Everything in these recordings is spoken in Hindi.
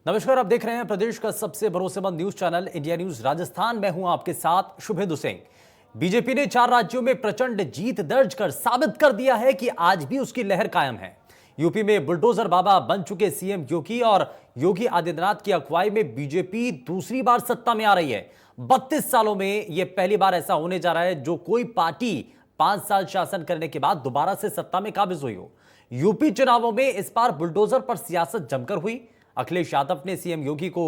नमस्कार, आप देख रहे हैं प्रदेश का सबसे भरोसेमंद news channel India news Rajasthan. मैं हूं आपके साथ शुभेंदु सिंह। बीजेपी ने 4 राज्यों में प्रचंड जीत दर्ज कर साबित कर दिया है कि आज भी उसकी लहर कायम है। यूपी में बुलडोजर बाबा बन चुके सीएम योगी और योगी आदित्यनाथ की अगुवाई में बीजेपी दूसरी बार सत्ता में आ रही है। 32 सालों में यह पहली बार ऐसा होने जा रहा है जो कोई पार्टी 5 साल शासन करने के बाद दोबारा से सत्ता में काबिज हुई हो। यूपी चुनावों में इस बार बुलडोजर पर सियासत जमकर हुई। अखिलेश यादव ने सीएम योगी को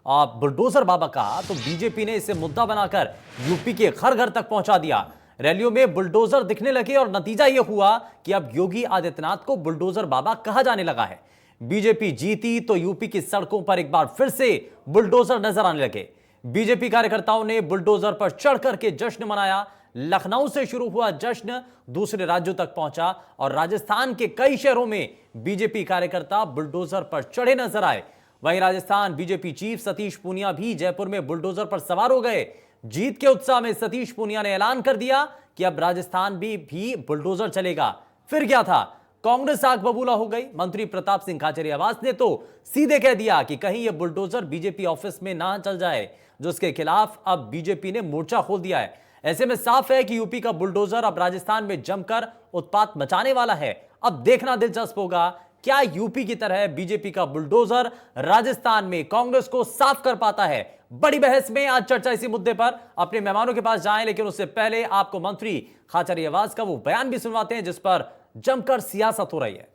बुलडोजर बाबा कहा तो बीजेपी ने इसे मुद्दा बनाकर यूपी के घर घर तक पहुंचा दिया। रैलियों में बुलडोजर दिखने लगे और नतीजा यह हुआ कि अब योगी आदित्यनाथ को बुलडोजर बाबा कहा जाने लगा है। बीजेपी जीती तो यूपी की सड़कों पर एक बार फिर से बुलडोजर नजर आने लगे। बीजेपी कार्यकर्ताओं ने बुलडोजर पर चढ़कर के जश्न मनाया। लखनऊ से शुरू हुआ जश्न दूसरे राज्यों तक पहुंचा और राजस्थान के कई शहरों में बीजेपी कार्यकर्ता बुलडोजर पर चढ़े नजर आए। वहीं राजस्थान बीजेपी चीफ सतीश पूनिया भी जयपुर में बुलडोजर पर सवार हो गए। जीत के उत्साह में सतीश पूनिया ने ऐलान कर दिया कि अब राजस्थान भी बुलडोजर चलेगा। फिर क्या था, कांग्रेस आग बबूला हो गई। मंत्री प्रताप सिंह खाचरियावास ने तो सीधे कह दिया कि कहीं यह बुलडोजर बीजेपी ऑफिस में ना चल जाए, जिसके खिलाफ अब बीजेपी ने मोर्चा खोल दिया है। ऐसे में साफ है कि यूपी का बुलडोजर अब राजस्थान में जमकर उत्पात मचाने वाला है। अब देखना दिलचस्प होगा, क्या यूपी की तरह बीजेपी का बुलडोजर राजस्थान में कांग्रेस को साफ कर पाता है। बड़ी बहस में आज चर्चा इसी मुद्दे पर। अपने मेहमानों के पास जाएं, लेकिन उससे पहले आपको मंत्री खाचरियावास का वो बयान भी सुनवाते हैं जिस पर जमकर सियासत हो रही है।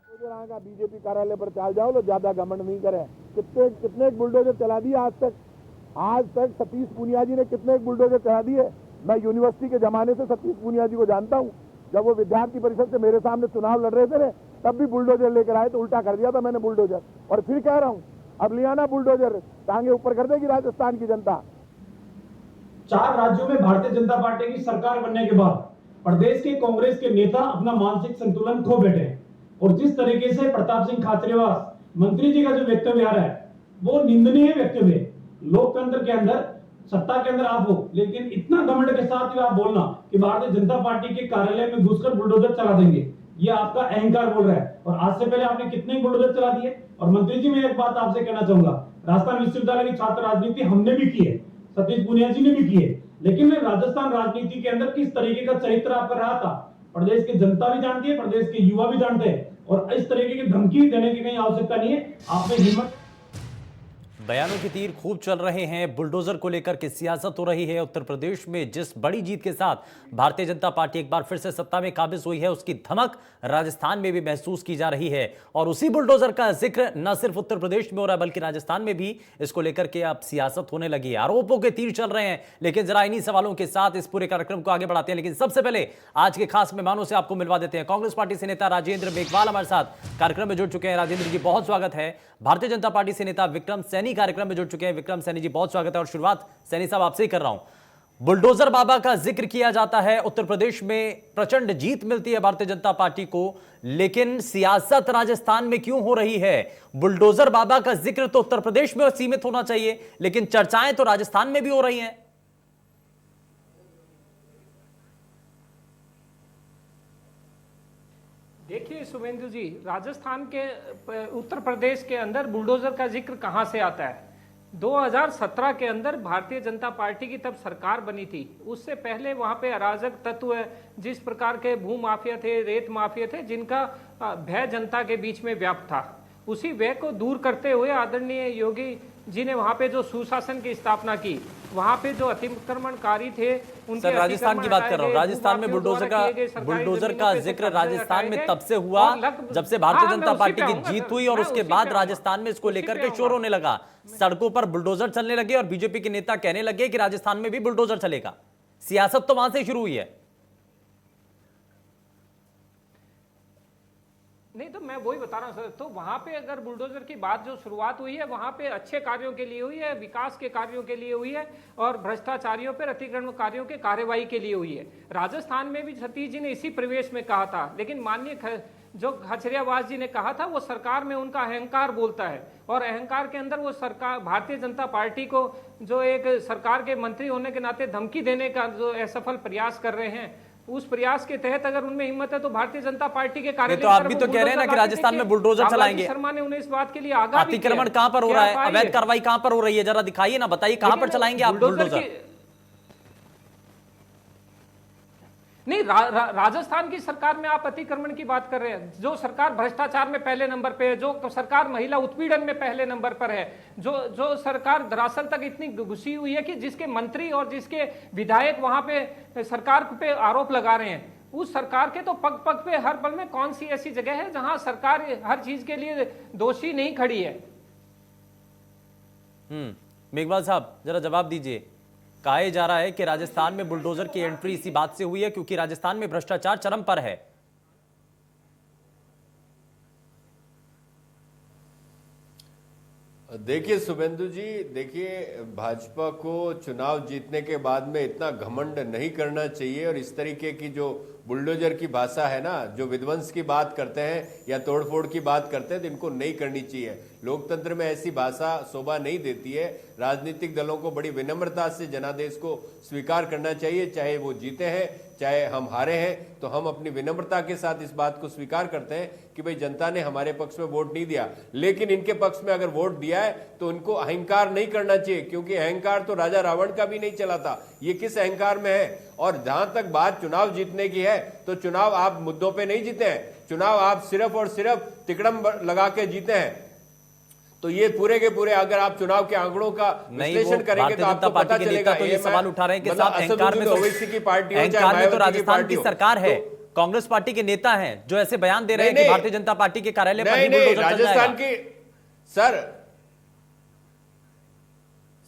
बीजेपी कार्यालय पर चल जाओ, लोग ज्यादा घमंड नहीं करें। कितने बुलडोजर चला दिए आज तक सतीश पूनिया जी ने कितने बुलडोजर चला दिए। मैं यूनिवर्सिटी के जमाने से सतीश पूनिया जी को जानता हूं। जब वो विद्यार्थी परिषद से मेरे सामने चुनाव लड़ रहे थे तब भी बुलडोजर लेकर आए तो उल्टा कर दिया था मैंने बुलडोजर। और फिर कह रहा हूं, अब लिया ना बुलडोजर, टांगे ऊपर कर देगी राजस्थान की जनता। 4 राज्यों में भारतीय जनता पार्टी की सरकार बनने के बाद प्रदेश के कांग्रेस के नेता अपना मानसिक संतुलन खो बैठे और जिस तरीके से प्रताप सिंह खाचरियावास मंत्री जी का जो वक्तव्य आ रहा है वो निंदनीय वक्तव्य है। लोकतंत्र के अंदर, सत्ता के अंदर आप हो, लेकिन इतना घमंड के साथ आप बोलना कि भारतीय जनता पार्टी के कार्यालय में घुसकर बुलडोजर चला देंगे, ये आपका अहंकार बोल रहा है। और आज से पहले आपने कितने बुलडोजर चला दिए। और मंत्री जी, मैं एक बात आपसे कहना चाहूंगा, राजस्थान विश्वविद्यालय की छात्र राजनीति हमने भी की है, सतीश पूनिया जी ने भी की है, लेकिन मैं राजस्थान राजनीति के अंदर किस तरीके का चरित्र आपका रहा था प्रदेश की जनता भी जानती है, प्रदेश के युवा भी जानते हैं। और इस तरीके की धमकी देने की कहीं आवश्यकता नहीं है। आपने हिम्मत। बयानों के तीर खूब चल रहे हैं। बुलडोजर को लेकर के सियासत हो रही है। उत्तर प्रदेश में जिस बड़ी जीत के साथ भारतीय जनता पार्टी एक बार फिर से सत्ता में काबिज हुई है, उसकी धमक राजस्थान में भी महसूस की जा रही है। और उसी बुलडोजर का जिक्र न सिर्फ उत्तर प्रदेश में हो रहा है बल्कि राजस्थान में भी इसको लेकर के अब सियासत होने लगी है। आरोपों के तीर चल रहे हैं। लेकिन जरा इन्हीं सवालों के साथ इस पूरे कार्यक्रम को आगे बढ़ाते हैं। लेकिन सबसे पहले आज के खास मेहमानों से आपको मिलवा देते हैं। कांग्रेस पार्टी से नेता राजेंद्र मेघवाल हमारे साथ कार्यक्रम में जुड़ चुके हैं। राजेंद्र जी, बहुत स्वागत है। भारतीय जनता पार्टी से नेता विक्रम सैनी कार्यक्रम में जुड़ चुके हैं। विक्रम सैनी जी, बहुत स्वागत है। और शुरुआत सैनी साहब आपसे ही कर रहा हूं। बुलडोजर बाबा का जिक्र किया जाता है। उत्तर प्रदेश में प्रचंड जीत मिलती है भारतीय जनता पार्टी को, लेकिन सियासत राजस्थान में क्यों हो रही है? बुलडोजर बाबा का जिक्र तो उत्तर प्रदेश में सीमित होना चाहिए, लेकिन चर्चाएं तो राजस्थान में भी हो रही हैं। देखिए शुभेंदु जी, राजस्थान के उत्तर प्रदेश के अंदर बुलडोजर का जिक्र कहां से आता है? 2017 के अंदर भारतीय जनता पार्टी की तब सरकार बनी थी। उससे पहले वहां पे अराजक तत्व, जिस प्रकार के भू माफिया थे, रेत माफिया थे, जिनका भय जनता के बीच में व्याप्त था, उसी व्यय को दूर करते हुए आदरणीय योगी जी ने वहां पे जो सुशासन की स्थापना की, वहां पे जो अतिक्रमणकारी थे उनके, सर राजस्थान की बात कर रहा हूं। राजस्थान में बुलडोजर का जिक्र राजस्थान में तब से हुआ जब से भारतीय जनता पार्टी की जीत हुई और उसके बाद राजस्थान में इसको लेकर के शोर होने लगा। सड़कों पर बुलडोजर चलने लगे और बीजेपी के नेता कहने लगे कि राजस्थान में भी बुलडोजर चलेगा। सियासत तो वहां से शुरू हुई है। नहीं तो मैं वही बता रहा हूं सर, तो वहां पे अगर बुलडोजर की बात जो शुरुआत हुई है वहां पे अच्छे कार्यों के लिए हुई है, विकास के कार्यों के लिए हुई है और भ्रष्टाचारियों पर, अतिक्रमणकारियों के कार्यवाही के लिए हुई है। राजस्थान में भी सतीश जी ने इसी परिवेश में कहा था, लेकिन माननीय जो खाचरियावास जी ने कहा था वो सरकार में उनका अहंकार बोलता है और अहंकार के अंदर वो सरकार, भारतीय जनता पार्टी को जो एक सरकार के मंत्री होने के नाते धमकी देने का जो असफल प्रयास कर रहे हैं, उस प्रयास के तहत अगर उनमें हिम्मत है तो भारतीय जनता पार्टी के कार्यालय तो आप भी तो कह रहे हैं ना कि राजस्थान में बुलडोजर चलाएंगे। शर्मा ने उन्हें इस बात के लिए आगाह भी किया। अतिक्रमण कहां पर हो रहा है, अवैध कार्रवाई कहां पर हो रही है, जरा दिखाइए ना, बताइए कहां पर चलाएंगे आप बुलडोजर? नहीं, राजस्थान की सरकार में आप अतिक्रमण की बात कर रहे हैं। जो सरकार भ्रष्टाचार में पहले नंबर पे है, जो सरकार महिला उत्पीड़न में पहले नंबर पर है, जो सरकार दरअसल तक इतनी घुसी हुई है कि जिसके मंत्री और जिसके विधायक वहां पे सरकार पे आरोप लगा रहे हैं, उस सरकार के तो पग पग पे हर पल में कौन सी ऐसी जगह है जहां सरकार हर चीज के लिए दोषी नहीं खड़ी है? मेघवाल साहब जरा जवाब दीजिए। कहा जा रहा है कि राजस्थान में बुलडोजर की एंट्री इसी बात से हुई है क्योंकि राजस्थान में भ्रष्टाचार चरम पर है। देखिए शुभेंदु जी, देखिए भाजपा को चुनाव जीतने के बाद में इतना घमंड नहीं करना चाहिए और इस तरीके की जो बुलडोजर की भाषा है ना, जो विध्वंस की बात करते हैं या तोड़फोड़ की बात करते हैं, तो इनको नहीं करनी चाहिए। लोकतंत्र में ऐसी भाषा शोभा नहीं देती है। राजनीतिक दलों को बड़ी विनम्रता से जनादेश को स्वीकार करना चाहिए, चाहे वो जीते हैं चाहे हम हारे हैं, तो हम अपनी विनम्रता के साथ इस बात को स्वीकार करते हैं कि भाई जनता ने हमारे पक्ष में वोट नहीं दिया, लेकिन इनके पक्ष में अगर वोट दिया है तो उनको अहंकार नहीं करना चाहिए, क्योंकि अहंकार तो राजा रावण का भी नहीं चला था। ये किस अहंकार में है? और जहां तक बात चुनाव जीतने की है, तो चुनाव आप मुद्दों पे नहीं जीते हैं, चुनाव आप सिर्फ और सिर्फ तिकड़म लगा के जीते हैं। तो ये पूरे के पूरे अगर आप चुनाव के आंकड़ों का विश्लेषण करेंगे तो आपको पता चलेगा। तो ये सवाल उठा रहे हैं कि साहब अहंकार में ओवैसी की पार्टी हो अहंकार में तो चाहे राजस्थान की सरकार है, कांग्रेस पार्टी के नेता हैं जो ऐसे बयान दे रहे हैं कि भारतीय जनता पार्टी के कार्यालय पर ही बुलडोजर चल जाएगा। राजस्थान की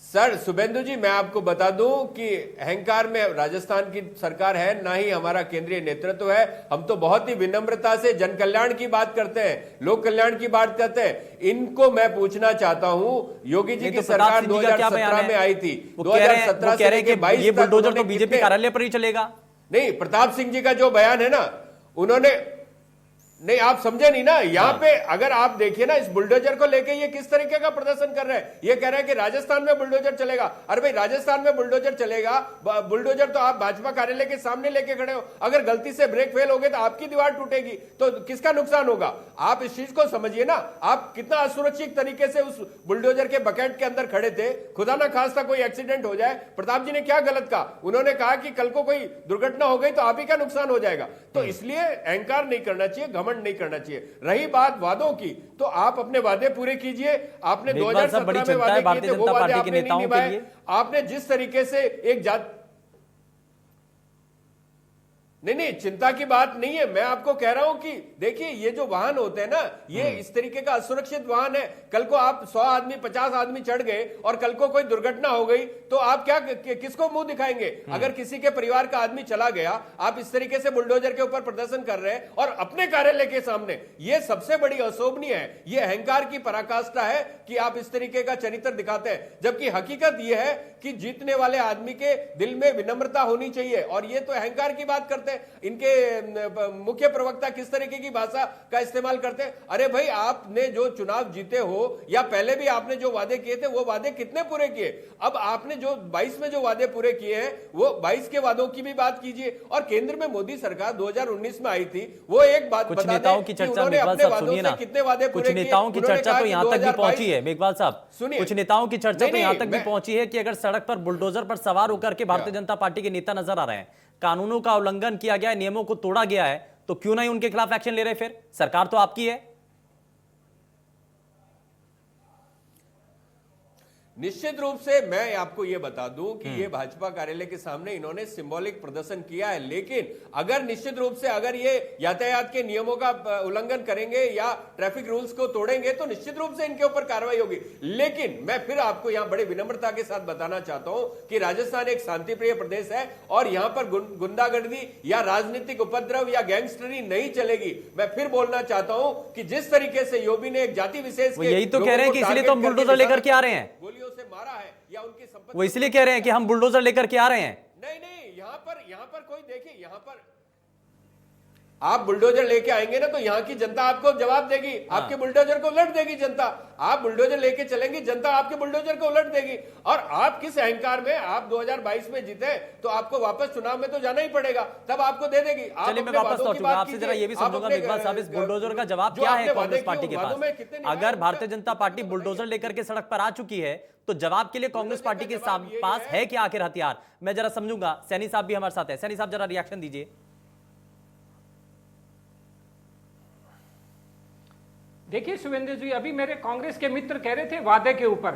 सर शुभेंदु जी, मैं आपको बता दूं कि अहंकार में राजस्थान की सरकार है, ना ही हमारा केंद्रीय नेतृत्व है। हम तो बहुत ही विनम्रता से जन कल्याण की बात करते हैं, लोक कल्याण की बात करते हैं। इनको मैं पूछना चाहता हूं, योगी जी की सरकार 2017 में आई थी, 2017 से लेकर 22 ये बुलडोजर तो बीजेपी कार्यालय पर ही चलेगा। नहीं, प्रताप सिंह जी का जो बयान है ना, उन्होंने नहीं, आप समझे नहीं ना। यहाँ पे अगर आप देखिए ना, इस बुलडोजर को लेके ये किस तरीके का प्रदर्शन कर रहे हैं। ये कह रहे हैं कि राजस्थान में बुलडोजर चलेगा। अरे भाई, राजस्थान में बुलडोजर चलेगा, बुलडोजर तो आप भाजपा कार्यालय के सामने लेके खड़े हो। अगर गलती से ब्रेक फेल हो गए तो आपकी दीवार टूटेगी, तो किसका नुकसान होगा? आप इस चीज को समझिए ना। आप कितना असुरक्षित तरीके से उस बुलडोजर के बकेट के अंदर खड़े थे। खुदा ना खास्ता कोई एक्सीडेंट हो जाए। प्रताप जी ने क्या गलत कहा? उन्होंने कहा कि कल को कोई दुर्घटना हो गई तो आप ही का नुकसान हो जाएगा। तो इसलिए अहंकार नहीं करना चाहिए, घमंड नहीं करना चाहिए। रही बात वादों की, तो आप अपने वादे पूरे कीजिए। आपने 2017 में वादे किए थे, वो वादे आपने नहीं निभाए। आपने जिस तरीके से एक जात नहीं, चिंता की बात नहीं है। मैं आपको कह रहा हूं कि देखिए, ये जो वाहन होते हैं ना, ये इस तरीके का असुरक्षित वाहन है। कल को आप 100 आदमी 50 आदमी चढ़ गए और कल को कोई दुर्घटना हो गई तो आप क्या किसको मुंह दिखाएंगे? अगर किसी के परिवार का आदमी चला गया, आप इस तरीके से बुलडोजर के ऊपर प्रदर्शन कर रहे हैं और अपने कार्यालय के सामने, ये सबसे बड़ी अशोभनीय है। ये अहंकार की पराकाष्ठा है कि आप इस तरीके का चरित्र दिखाते हैं, जबकि हकीकत यह है कि जीतने वाले आदमी के दिल में विनम्रता होनी चाहिए। और ये तो अहंकार की बात करते हैं। इनके मुख्य प्रवक्ता किस तरीके की भाषा का इस्तेमाल करते हैं? अरे भाई, आपने जो चुनाव जीते हो या पहले भी आपने जो वादे किए थे, वो वादे कितने पूरे किए? अब आपने जो 22 में जो वादे पूरे किए हैं, वो 22 के वादों की भी बात कीजिए। और केंद्र में मोदी सरकार 2019 में आई थी, वो एक बात कुछ नेताओं की चर्चा मेघवाल साहब सुनिए ना, कितने वादे पूरे कुछ नेताओं की चर्चा तो यहां तक भी पहुंची है मेघवाल साहब, सुनिए, कुछ नेताओं की चर्चा तो यहां तक भी पहुंची है कि अगर सड़क पर बुलडोजर पर सवार होकर के भारतीय जनता पार्टी के नेता नजर आ रहे हैं, कानूनों का उल्लंघन किया गया है, नियमों को तोड़ा गया है, तो क्यों नहीं उनके खिलाफ एक्शन ले रहे? फिर सरकार तो आपकी है। निश्चित रूप से मैं आपको यह बता दूं कि ये भाजपा कार्यालय के सामने इन्होंने सिंबॉलिक प्रदर्शन किया है, लेकिन अगर निश्चित रूप से अगर ये यातायात के नियमों का उल्लंघन करेंगे या ट्रैफिक रूल्स को तोड़ेंगे तो निश्चित रूप से इनके ऊपर कार्रवाई होगी। लेकिन मैं फिर आपको यहां बड़े विनम्रता के साथ बताना चाहता हूं कि राजस्थान एक शांतिप्रिय प्रदेश है और यहां पर गुंडागर्दी या राजनीतिक उपद्रव या गैंगस्टरी नहीं चलेगी। मैं फिर बोलना चाहता हूं कि जिस तरीके से योगी ने एक जाति विशेष के यही तो कह रहे हैं कि इसलिए तो हम बुलडोजर लेकर के आ रहे हैं, से मारा है या उनकी संपत्ति, वो इसलिए कह रहे हैं कि हम बुलडोजर लेकर के आ रहे हैं। नहीं, यहां पर कोई देखिए, यहां पर आप बुलडोजर लेके आएंगे ना तो यहाँ की जनता आपको जवाब देगी, आपके बुलडोजर को उलट देगी जनता। आप बुलडोजर लेके चलेंगी, जनता आपके बुलडोजर को उलट देगी। और आप किस अहंकार में, आप 2022 में जीते तो आपको वापस चुनाव में तो जाना ही पड़ेगा, तब आपको दे देगी। चलिए मैं वापस लौटूंगा आपसे, जरा ये भी समझूंगा मेघवाल साहब, इस बुलडोजर का जवाब क्या है कांग्रेस पार्टी के पास? अगर भारतीय जनता पार्टी बुलडोजर लेकर के सड़क पर आ चुकी है तो जवाब के लिए कांग्रेस पार्टी के पास है क्या आखिर हथियार? मैं जरा समझूंगा। सैनी साहब भी हमारे साथ है। सैनी साहब जरा रिएक्शन दीजिए। देखिए शुभेंदु जी, अभी मेरे कांग्रेस के मित्र कह रहे थे वादे के ऊपर।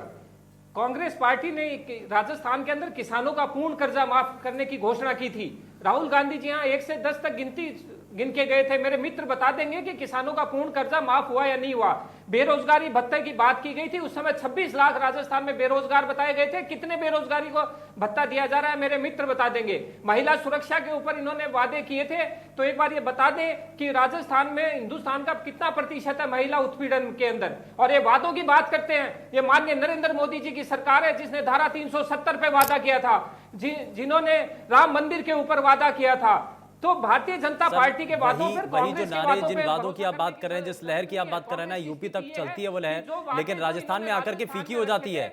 कांग्रेस पार्टी ने राजस्थान के अंदर किसानों का पूर्ण कर्जा माफ करने की घोषणा की थी। राहुल गांधी जी यहां 1 से 10 तक गिन के गए थे। मेरे मित्र बता देंगे कि किसानों का पूर्ण कर्जा माफ हुआ या नहीं हुआ। बेरोजगारी भत्ते की बात की गई थी, उस समय 26 लाख राजस्थान में बेरोजगार बताए गए थे। कितने बेरोजगारी को भत्ता दिया जा रहा है मेरे मित्र बता देंगे। महिला सुरक्षा के ऊपर इन्होंने वादे किए थे, तो एक बार ये बता दें कि राजस्थान में हिंदुस्तान का कितना प्रतिशत है महिला उत्पीड़न के अंदर। और ये वादों की बात करते हैं, ये माननीय नरेंद्र मोदी जी की सरकार है जिसने धारा 370 पे वादा किया था, जिन्होंने राम मंदिर के ऊपर वादा किया था। तो भारतीय जनता पार्टी के वादों पर, वही जो नारे, जिन वादों की आप बात कर रहे हैं, जिस लहर की आप बात कर रहे हैं ना, यूपी तक चलती है वो लहर, लेकिन राजस्थान में आकर के फीकी हो जाती है।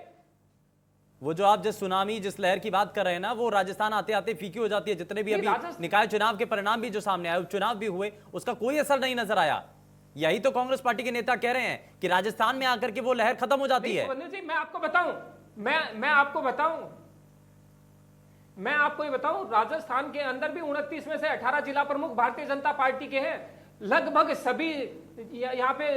वो जो आप जिस सुनामी, जिस लहर की बात कर रहे हैं ना, वो राजस्थान आते आते फीकी हो जाती है। जितने भी अभी निकाय चुनाव के परिणाम भी जो सामने आए, उपचुनाव भी हुए, उसका कोई असर नहीं नजर आया। यही तो कांग्रेस पार्टी के नेता कह रहे हैं कि राजस्थान में आकर के वो लहर खत्म हो जाती है। मैं आपको बताऊं, मैं आपको ये बताऊं, राजस्थान के अंदर भी 29 में से 18 जिला प्रमुख भारतीय जनता पार्टी के हैं। लगभग सभी यहाँ पे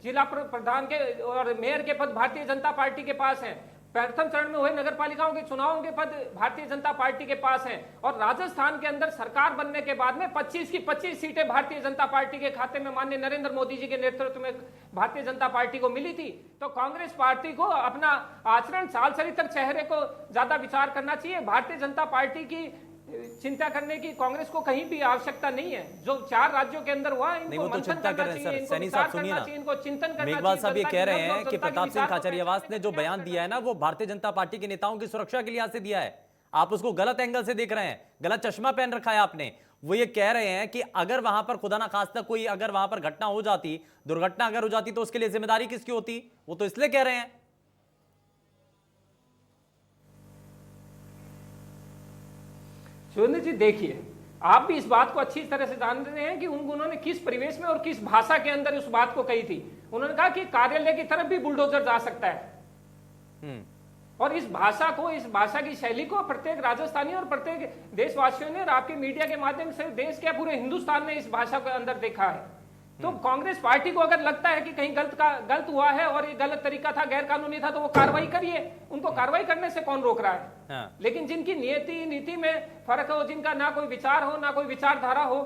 जिला प्रधान के और मेयर के पद भारतीय जनता पार्टी के पास हैं। प्रथम चरण में हुए नगर पालिकाओं के चुनावों के पद भारतीय जनता पार्टी के पास हैं। और राजस्थान के अंदर सरकार बनने के बाद में 25 की 25 सीटें भारतीय जनता पार्टी के खाते में माननीय नरेंद्र मोदी जी के नेतृत्व में भारतीय जनता पार्टी को मिली थी। तो कांग्रेस पार्टी को अपना आचरण, साल सरितर चेहरे को ज्यादा विचार करना चाहिए। भारतीय जनता पार्टी की चिंता करने की कांग्रेस को कहीं भी आवश्यकता नहीं है। जो 4 राज्यों के अंदर हुआ, नहीं वो तो चिंता कर रहे हैं सर। सैनी साहब सुनिए ना, मेघवाल साहब ये कह रहे हैं कि प्रताप सिंह खाचरियावास ने जो बयान दिया है ना, वो भारतीय जनता पार्टी के नेताओं की सुरक्षा के लिहाज से दिया है। आप उसको गलत एंगल से देख रहे हैं, गलत चश्मा पहन रखा है आपने। वो ये कह रहे हैं कि अगर वहां पर खुदा ना खास्ता कोई अगर वहां पर घटना हो जाती, दुर्घटना अगर हो जाती, तो उसके लिए जिम्मेदारी किसकी होती? वो तो इसलिए कह रहे हैं। सुरेंद्र जी देखिए, आप भी इस बात को अच्छी तरह से जान रहे हैं कि उन्होंने किस परिवेश में और किस भाषा के अंदर उस बात को कही थी। उन्होंने कहा कि कार्यालय की तरफ भी बुलडोजर जा सकता है। और इस भाषा को, इस भाषा की शैली को प्रत्येक राजस्थानी और प्रत्येक देशवासियों ने और आपके मीडिया के माध्यम से देश के पूरे हिंदुस्तान ने इस भाषा के अंदर देखा है। तो कांग्रेस पार्टी को अगर लगता है कि कहीं गलत हुआ है और ये गलत तरीका था, गैर कानूनी था, तो वो कार्रवाई करिए। उनको कार्रवाई करने से कौन रोक रहा है? हाँ। लेकिन जिनकी नीति में फर्क हो, जिनका ना कोई विचार हो, ना कोई विचारधारा हो,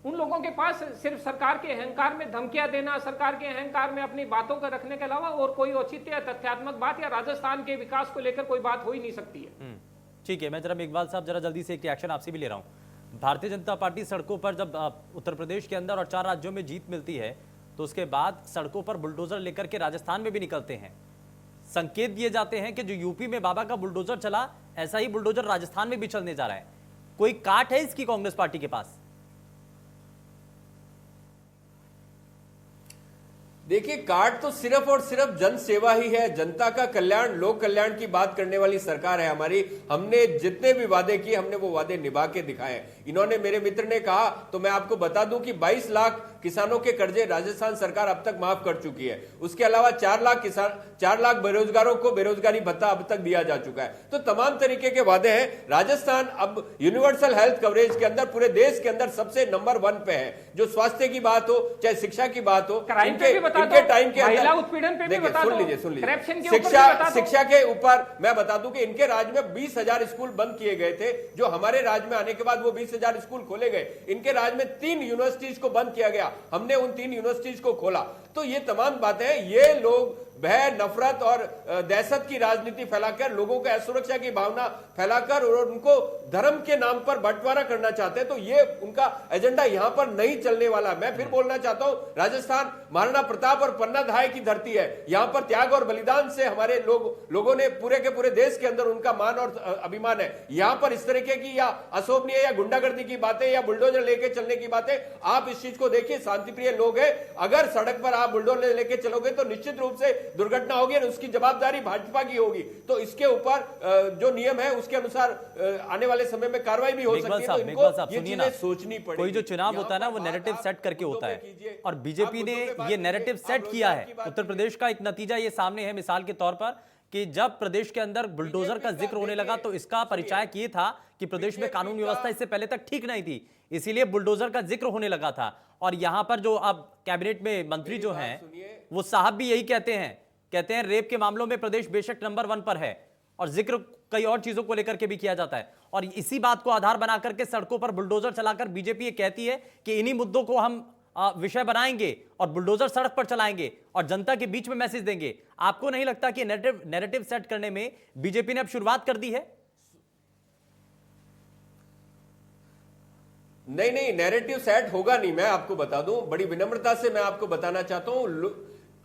उन लोगों के पास सिर्फ सरकार के अहंकार में धमकियां देना, सरकार के अहंकार में अपनी बातों को रखने के अलावा और कोई औचित्य या तथ्यात्मक बात या राजस्थान के विकास को लेकर कोई बात हो ही नहीं सकती है। ठीक है, मैं जरा मेघवाल साहब जरा जल्दी से एक रिएक्शन आपसे भी ले रहा हूं। भारतीय जनता पार्टी सड़कों पर जब उत्तर प्रदेश के अंदर और 4 राज्यों में जीत मिलती है, तो उसके बाद सड़कों पर बुलडोजर लेकर के राजस्थान में भी निकलते हैं। संकेत दिए जाते हैं कि जो यूपी में बाबा का बुलडोजर चला, ऐसा ही बुलडोजर राजस्थान में भी चलने जा रहा है। कोई काट है इसकी कांग्रेस पार्टी के पास? देखिए, कार्ड तो सिर्फ और सिर्फ जन सेवा ही है, जनता का कल्याण, लोक कल्याण की बात करने वाली सरकार है हमारी। हमने जितने भी वादे किए, हमने वो वादे निभा के दिखाए। इन्होंने, मेरे मित्र ने कहा, तो मैं आपको बता दूं कि 22 लाख किसानों के कर्जे राजस्थान सरकार अब तक माफ कर चुकी है। उसके अलावा 4 लाख बेरोजगारों को बेरोजगारी भत्ता अब तक दिया जा चुका है। तो तमाम तरीके के वादे हैं। राजस्थान अब यूनिवर्सल हेल्थ कवरेज के अंदर पूरे देश के अंदर सबसे नंबर 1 पे है। जो स्वास्थ्य की बात हो, चाहे शिक्षा की बात हो, इनके टाइम के अंदर, सुन लीजिए, शिक्षा के ऊपर मैं बता दूं कि इनके राज्य में 20,000 स्कूल बंद किए गए थे। जो हमारे राज्य में आने के बाद वो 20,000 स्कूल खोले गए। इनके राज्य में 3 यूनिवर्सिटीज को बंद किया गया, हमने उन 3 यूनिवर्सिटीज को खोला। तो ये तमाम बातें, ये लोग भय, नफरत और दहशत की राजनीति फैलाकर, लोगों को असुरक्षा की भावना फैलाकर और उनको धर्म के नाम पर बंटवारा करना चाहते हैं। तो ये उनका एजेंडा यहां पर नहीं चलने वाला। मैं फिर बोलना चाहता हूं, राजस्थान महाराणा प्रताप और पन्ना धाय की धरती है। यहां पर त्याग और बलिदान से हमारे लोगों ने पूरे के पूरे देश के अंदर उनका मान और अभिमान है। यहां पर इस तरीके की या अशोभनीय या गुंडागर्दी की बातें या बुलडोजर लेके चलने की बातें, आप इस चीज को देखिए, शांतिप्रिय लोग हैं। अगर सड़क पर आप बुलडोजर लेके चलोगे तो निश्चित रूप से दुर्घटना होगी और उसकी जवाबदारी भाजपा की होगी। तो इसके ऊपर जो नियम है उसके अनुसार आने वाले समय में कार्रवाई भी हो सकती है। तो इनको ये चीजें सोचनी पड़ेगी। कोई जो चुनाव होता है ना, वो नैरेटिव सेट करके होता है, और बीजेपी ने ये नैरेटिव सेट किया है। उत्तर प्रदेश का एक नतीजा ये सामने है, मिसाल के तौर पर, कि जब प्रदेश के अंदर बुलडोजर का जिक्र होने लगा तो इसका परिचायक ये था कि प्रदेश में कानून व्यवस्था इससे पहले तक ठीक नहीं थी, इसीलिए बुलडोजर का जिक्र होने लगा था। और यहां पर जो अब कैबिनेट में मंत्री जो हैं, वो साहब भी यही कहते हैं रेप के मामलों में प्रदेश बेशक नंबर 1 पर है, और जिक्र कई और चीजों को लेकर के भी किया जाता है। और इसी बात को आधार बनाकर के सड़कों पर बुलडोजर चलाकर बीजेपी ये कहती है कि इन्हीं मुद्दों को हम विषय बनाएंगे और बुलडोजर सड़क पर चलाएंगे और जनता के बीच में मैसेज देंगे। आपको नहीं लगता कि नैरेटिव सेट करने में बीजेपी ने अब शुरुआत कर दी है? नहीं, नैरेटिव सेट होगा नहीं। मैं आपको बता दूं, बड़ी विनम्रता से मैं आपको बताना चाहता हूं,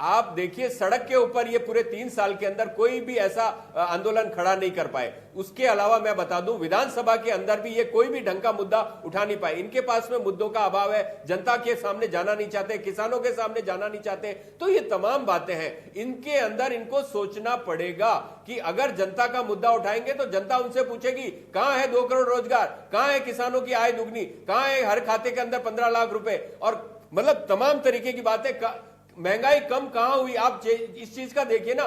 आप देखिए सड़क के ऊपर ये पूरे 3 साल के अंदर कोई भी ऐसा आंदोलन खड़ा नहीं कर पाए। उसके अलावा मैं बता दूं, विधानसभा के अंदर भी ये कोई भी ढंग का मुद्दा उठा नहीं पाए। इनके पास में मुद्दों का अभाव है, जनता के सामने जाना नहीं चाहते, किसानों के सामने जाना नहीं चाहते। तो ये तमाम बातें हैं, इनके अंदर इनको सोचना पड़ेगा कि अगर जनता का मुद्दा उठाएंगे तो जनता उनसे पूछेगी, कहां है 2 करोड़ रोजगार, कहां है किसानों की आय दुगनी, कहां है हर खाते के अंदर 15 लाख रुपए, और मतलब तमाम तरीके की बातें। महंगाई कम कहां हुई? आप इस चीज का देखिए ना,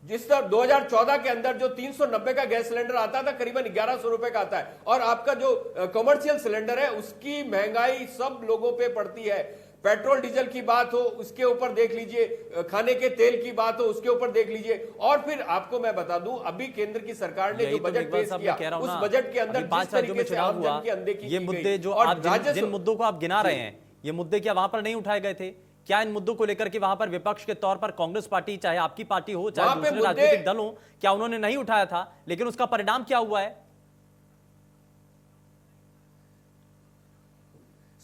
जिस तरह 2014 के अंदर जो 390 का गैस सिलेंडर आता था, करीबन 1100 रुपए का आता है, और आपका जो कमर्शियल सिलेंडर है उसकी महंगाई सब लोगों पे पड़ती है। पेट्रोल डीजल की बात हो उसके ऊपर देख लीजिए, खाने के तेल की बात हो उसके ऊपर देख लीजिए। और फिर आपको मैं बता दूं, अभी केंद्र की सरकार ने जो बजट पेश किया, उस बजट के अंदर जिस तरीके से आम जन की अनदेखी, ये मुद्दे जो आप जिन मुद्दों को आप गिना रहे हैं, ये मुद्दे क्या वहां पर नहीं उठाए गए थे? क्या इन मुद्दों को लेकर के वहां पर विपक्ष के तौर पर कांग्रेस पार्टी, चाहे आपकी पार्टी हो, चाहे दूसरे राजनीतिक दल हो, क्या उन्होंने नहीं उठाया था? लेकिन उसका परिणाम क्या हुआ है?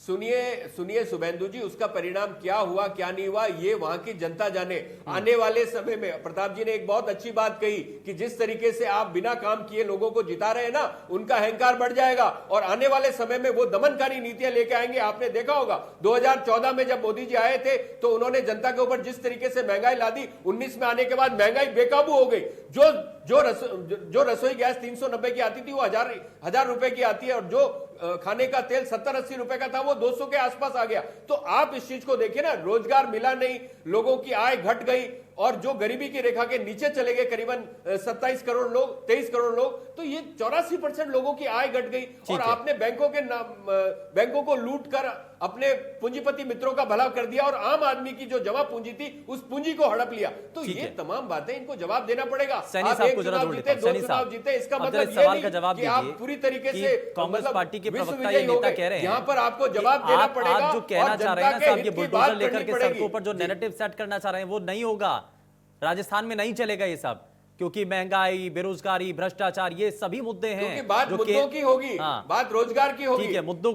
सुनिए शुभेंदु जी, उसका परिणाम क्या हुआ क्या नहीं हुआ ये वहां की जनता जाने। आने वाले समय में प्रताप जी ने एक बहुत अच्छी बात कही कि जिस तरीके से आप बिना काम किए लोगों को जिता रहे हैं ना, उनका अहंकार बढ़ जाएगा और आने वाले समय में वो दमनकारी नीतियां लेके आएंगे। आपने देखा होगा 2014 में जब मोदी जी आए थे तो उन्होंने जनता के ऊपर जिस तरीके से महंगाई ला दी, 19 में आने के बाद महंगाई बेकाबू हो गई। जो रसोई गैस 390 की आती थी वो हजार रुपए की आती है, और जो खाने का तेल 70-80 रुपए का था वो 200 के आसपास आ गया। तो आप इस चीज को देखिए ना, रोजगार मिला नहीं, लोगों की आय घट गई, और जो गरीबी की रेखा के नीचे चले गए करीबन 27 करोड़ लोग, 23 करोड़ लोग, तो ये 84% लोगों की आय घट गई। और आपने बैंकों को लूट कर अपने पूंजीपति मित्रों का भला कर दिया और आम आदमी की जो जमा पूंजी थी उस पूंजी को हड़प लिया। तो ये तमाम बातें इनको जवाब देना पड़ेगा। आप एक चुनाव जीते, 2 चुनाव जीते, इसका मतलब ये सवाल का जवाब कि आप पूरी तरीके से कांग्रेस पार्टी के प्रवक्ता ये नेता कह रहे हैं, यहाँ पर आपको जवाब देना पड़ेगा। आप जो कहना चाह रहे हैं ना साहब, ये बुलडोजर लेकर के सड़कों पर जो नैरेटिव सेट करना चाह रहे हैं वो नहीं होगा, राजस्थान में नहीं चलेगा ये सब, क्योंकि महंगाई, बेरोजगारी, भ्रष्टाचार, ये सभी मुद्दे हैं। बात मुद्दों की होगी, बात रोजगार की होगी। ठीक है, मुद्दों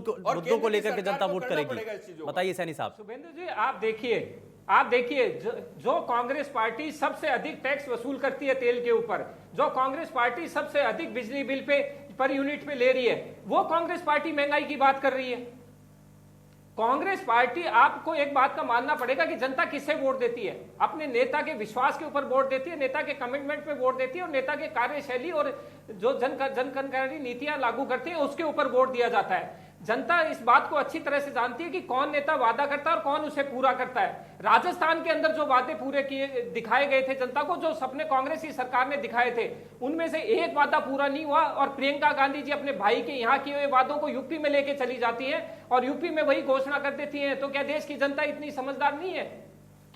को लेकर के जनता वोट करेगी। बताइए सैनी साहब। शुभेंदु जी, आप देखिए जो कांग्रेस पार्टी सबसे अधिक टैक्स वसूल करती है तेल के ऊपर, जो कांग्रेस पार्टी सबसे अधिक बिजली बिल पे पर यूनिट पे ले रही है, वो कांग्रेस पार्टी महंगाई की बात कर रही है। कांग्रेस पार्टी, आपको एक बात का मानना पड़ेगा कि जनता किससे वोट देती है? अपने नेता के विश्वास के ऊपर वोट देती है, नेता के कमिटमेंट पे वोट देती है, और नेता के कार्यशैली और जो जन कल्याणकारी नीतियां लागू करती है उसके ऊपर वोट दिया जाता है। जनता इस बात को अच्छी तरह से जानती है कि कौन नेता वादा करता है और कौन उसे पूरा करता है। राजस्थान के अंदर जो वादे पूरे किए दिखाए गए थे जनता को, जो सपने कांग्रेस की सरकार ने दिखाए थे, उनमें से एक वादा पूरा नहीं हुआ। और प्रियंका गांधी जी अपने भाई के यहाँ किए हुए वादों को यूपी में लेके चली जाती हैं और यूपी में वही घोषणा कर देती हैं। तो क्या देश की जनता इतनी समझदार नहीं है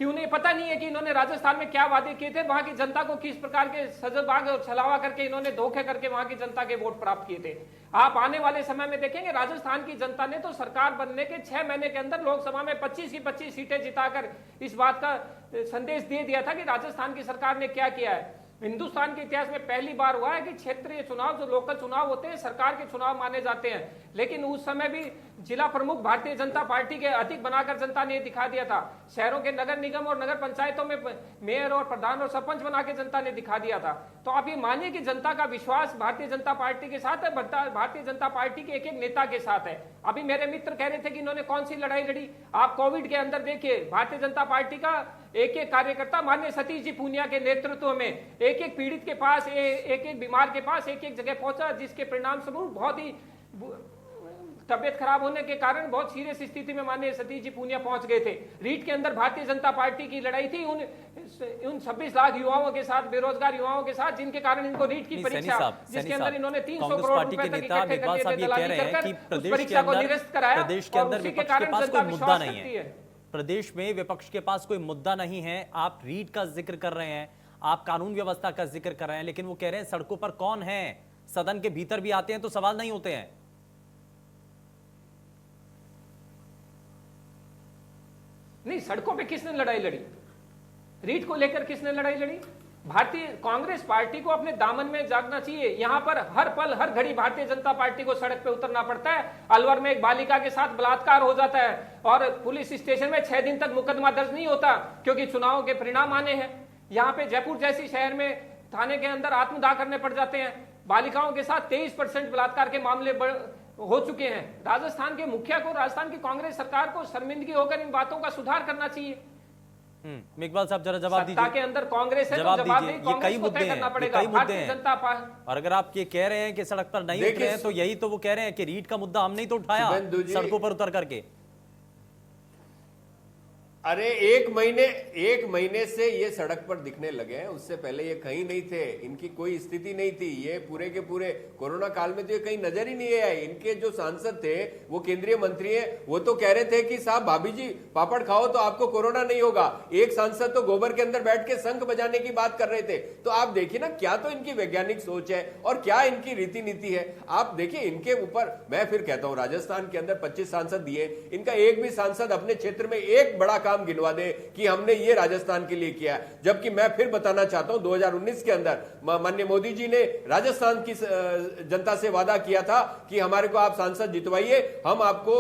क्यों नहीं, पता नहीं है कि इन्होंने राजस्थान में क्या वादे किए थे, वहां की जनता को किस प्रकार के सजबाग और छलावा करके इन्होंने धोखे करके वहां की जनता के वोट प्राप्त किए थे। आप आने वाले समय में देखेंगे राजस्थान की जनता ने तो सरकार बनने के 6 महीने के अंदर लोकसभा में 25 की 25 सीटें जिताकर इस बात का संदेश दे दिया था कि राजस्थान की सरकार ने क्या किया है। हिंदुस्तान के इतिहास में पहली बार हुआ है कि क्षेत्रीय चुनाव, जो लोकल चुनाव होते हैं, सरकार के चुनाव माने जाते हैं। लेकिन उस समय भी जिला प्रमुख भारतीय जनता पार्टी के अधिक बनाकर जनता ने दिखा दिया था। शहरों के नगर निगम और नगर पंचायतों में मेयर और प्रधान और सरपंच बना के जनता ने दिखा दिया था। तो आप ये मानिए कि जनता का विश्वास भारतीय जनता पार्टी के साथ है, भारतीय जनता पार्टी के एक एक नेता के साथ है। अभी मेरे मित्र कह रहे थे कि इन्होंने कौन सी लड़ाई लड़ी। आप कोविड के अंदर देखिए, भारतीय जनता पार्टी का एक एक कार्यकर्ता माननीय सतीश जी पूनिया के नेतृत्व में एक एक पीड़ित के पास, एक एक बीमार के पास एक एक जगह पहुंचा, जिसके परिणाम स्वरूप बहुत ही तबियत खराब होने के कारण बहुत सीरियस स्थिति में माननीय सतीश जी पूनिया पहुंच गए थे। रीट के अंदर भारतीय जनता पार्टी की लड़ाई थी उन 26 लाख युवाओं के साथ, बेरोजगार युवाओं के साथ, जिनके कारण इनको रीट की परीक्षा, जिसके अंदर इन्होंने 300 करोड़ रुपए तक इकट्ठे करके दलाली कर उस परीक्षा को निरस्त कराया। प्रदेश के अंदर विपक्ष के पास कोई मुद्दा नहीं है, प्रदेश में विपक्ष के पास कोई मुद्दा नहीं है। आप रीट का जिक्र कर रहे हैं, आप कानून व्यवस्था का जिक्र कर रहे हैं, लेकिन वो कह रहे हैं सड़कों पर कौन है, सदन के भीतर भी आते हैं तो सवाल नहीं होते हैं। नहीं, सड़कों पे किसने लड़ाई लड़ी? रीट को लेकर किसने लड़ाई लड़ी? भारतीय कांग्रेस पार्टी को अपने दामन में जागना चाहिए। यहां पर हर पल हर घड़ी भारतीय जनता पार्टी को सड़क पे उतरना पड़ता है। अलवर में एक बालिका के साथ बलात्कार हो जाता है और पुलिस स्टेशन में 6 दिन तक मुकदमा दर्ज नहीं होता, क्योंकि चुनाव के परिणाम आने हैं। यहाँ पे जयपुर जैसी शहर में थाने के अंदर आत्मदाह करने पड़ जाते हैं। बालिकाओं के साथ 23% बलात्कार के मामले हो चुके हैं। राजस्थान के मुखिया को, राजस्थान की कांग्रेस सरकार को शर्मिंदगी होकर इन बातों का सुधार करना चाहिए। मेघवाल साहब जरा जवाब दीजिए। सत्ता के अंदर कांग्रेस है, जवाब तो जवाब दीजिए। नहीं, ये कई मुद्दे हैं, कई मुद्दे हैं। और अगर आप ये कह रहे हैं कि सड़क पर नहीं उतरे हैं, तो यही तो वो कह रहे हैं कि रीट का मुद्दा हमने तो उठाया सड़कों पर उतर करके। अरे एक महीने से ये सड़क पर दिखने लगे हैं, उससे पहले ये कहीं नहीं थे, इनकी कोई स्थिति नहीं थी। ये पूरे के पूरे कोरोना काल में तो ये कहीं नजर ही नहीं आए। इनके जो सांसद थे वो केंद्रीय मंत्री हैं, वो तो कह रहे थे कि साहब भाभी जी पापड़ खाओ तो आपको कोरोना नहीं होगा। एक सांसद तो गोबर के अंदर बैठ के शंख बजाने की बात कर रहे थे। तो आप देखिए ना, क्या तो इनकी वैज्ञानिक सोच है और क्या इनकी रीति नीति है। आप देखिए इनके ऊपर, मैं फिर कहता हूं राजस्थान के अंदर 25 सांसद दिए, इनका एक भी सांसद अपने क्षेत्र में एक बड़ा काम गिनवा दे कि हमने ये राजस्थान के लिए किया। जबकि मैं फिर बताना चाहता हूं 2019 के अंदर माननीय मोदी जी ने राजस्थान की जनता से वादा किया था कि हमारे को आप सांसद जितवाइए, हम आपको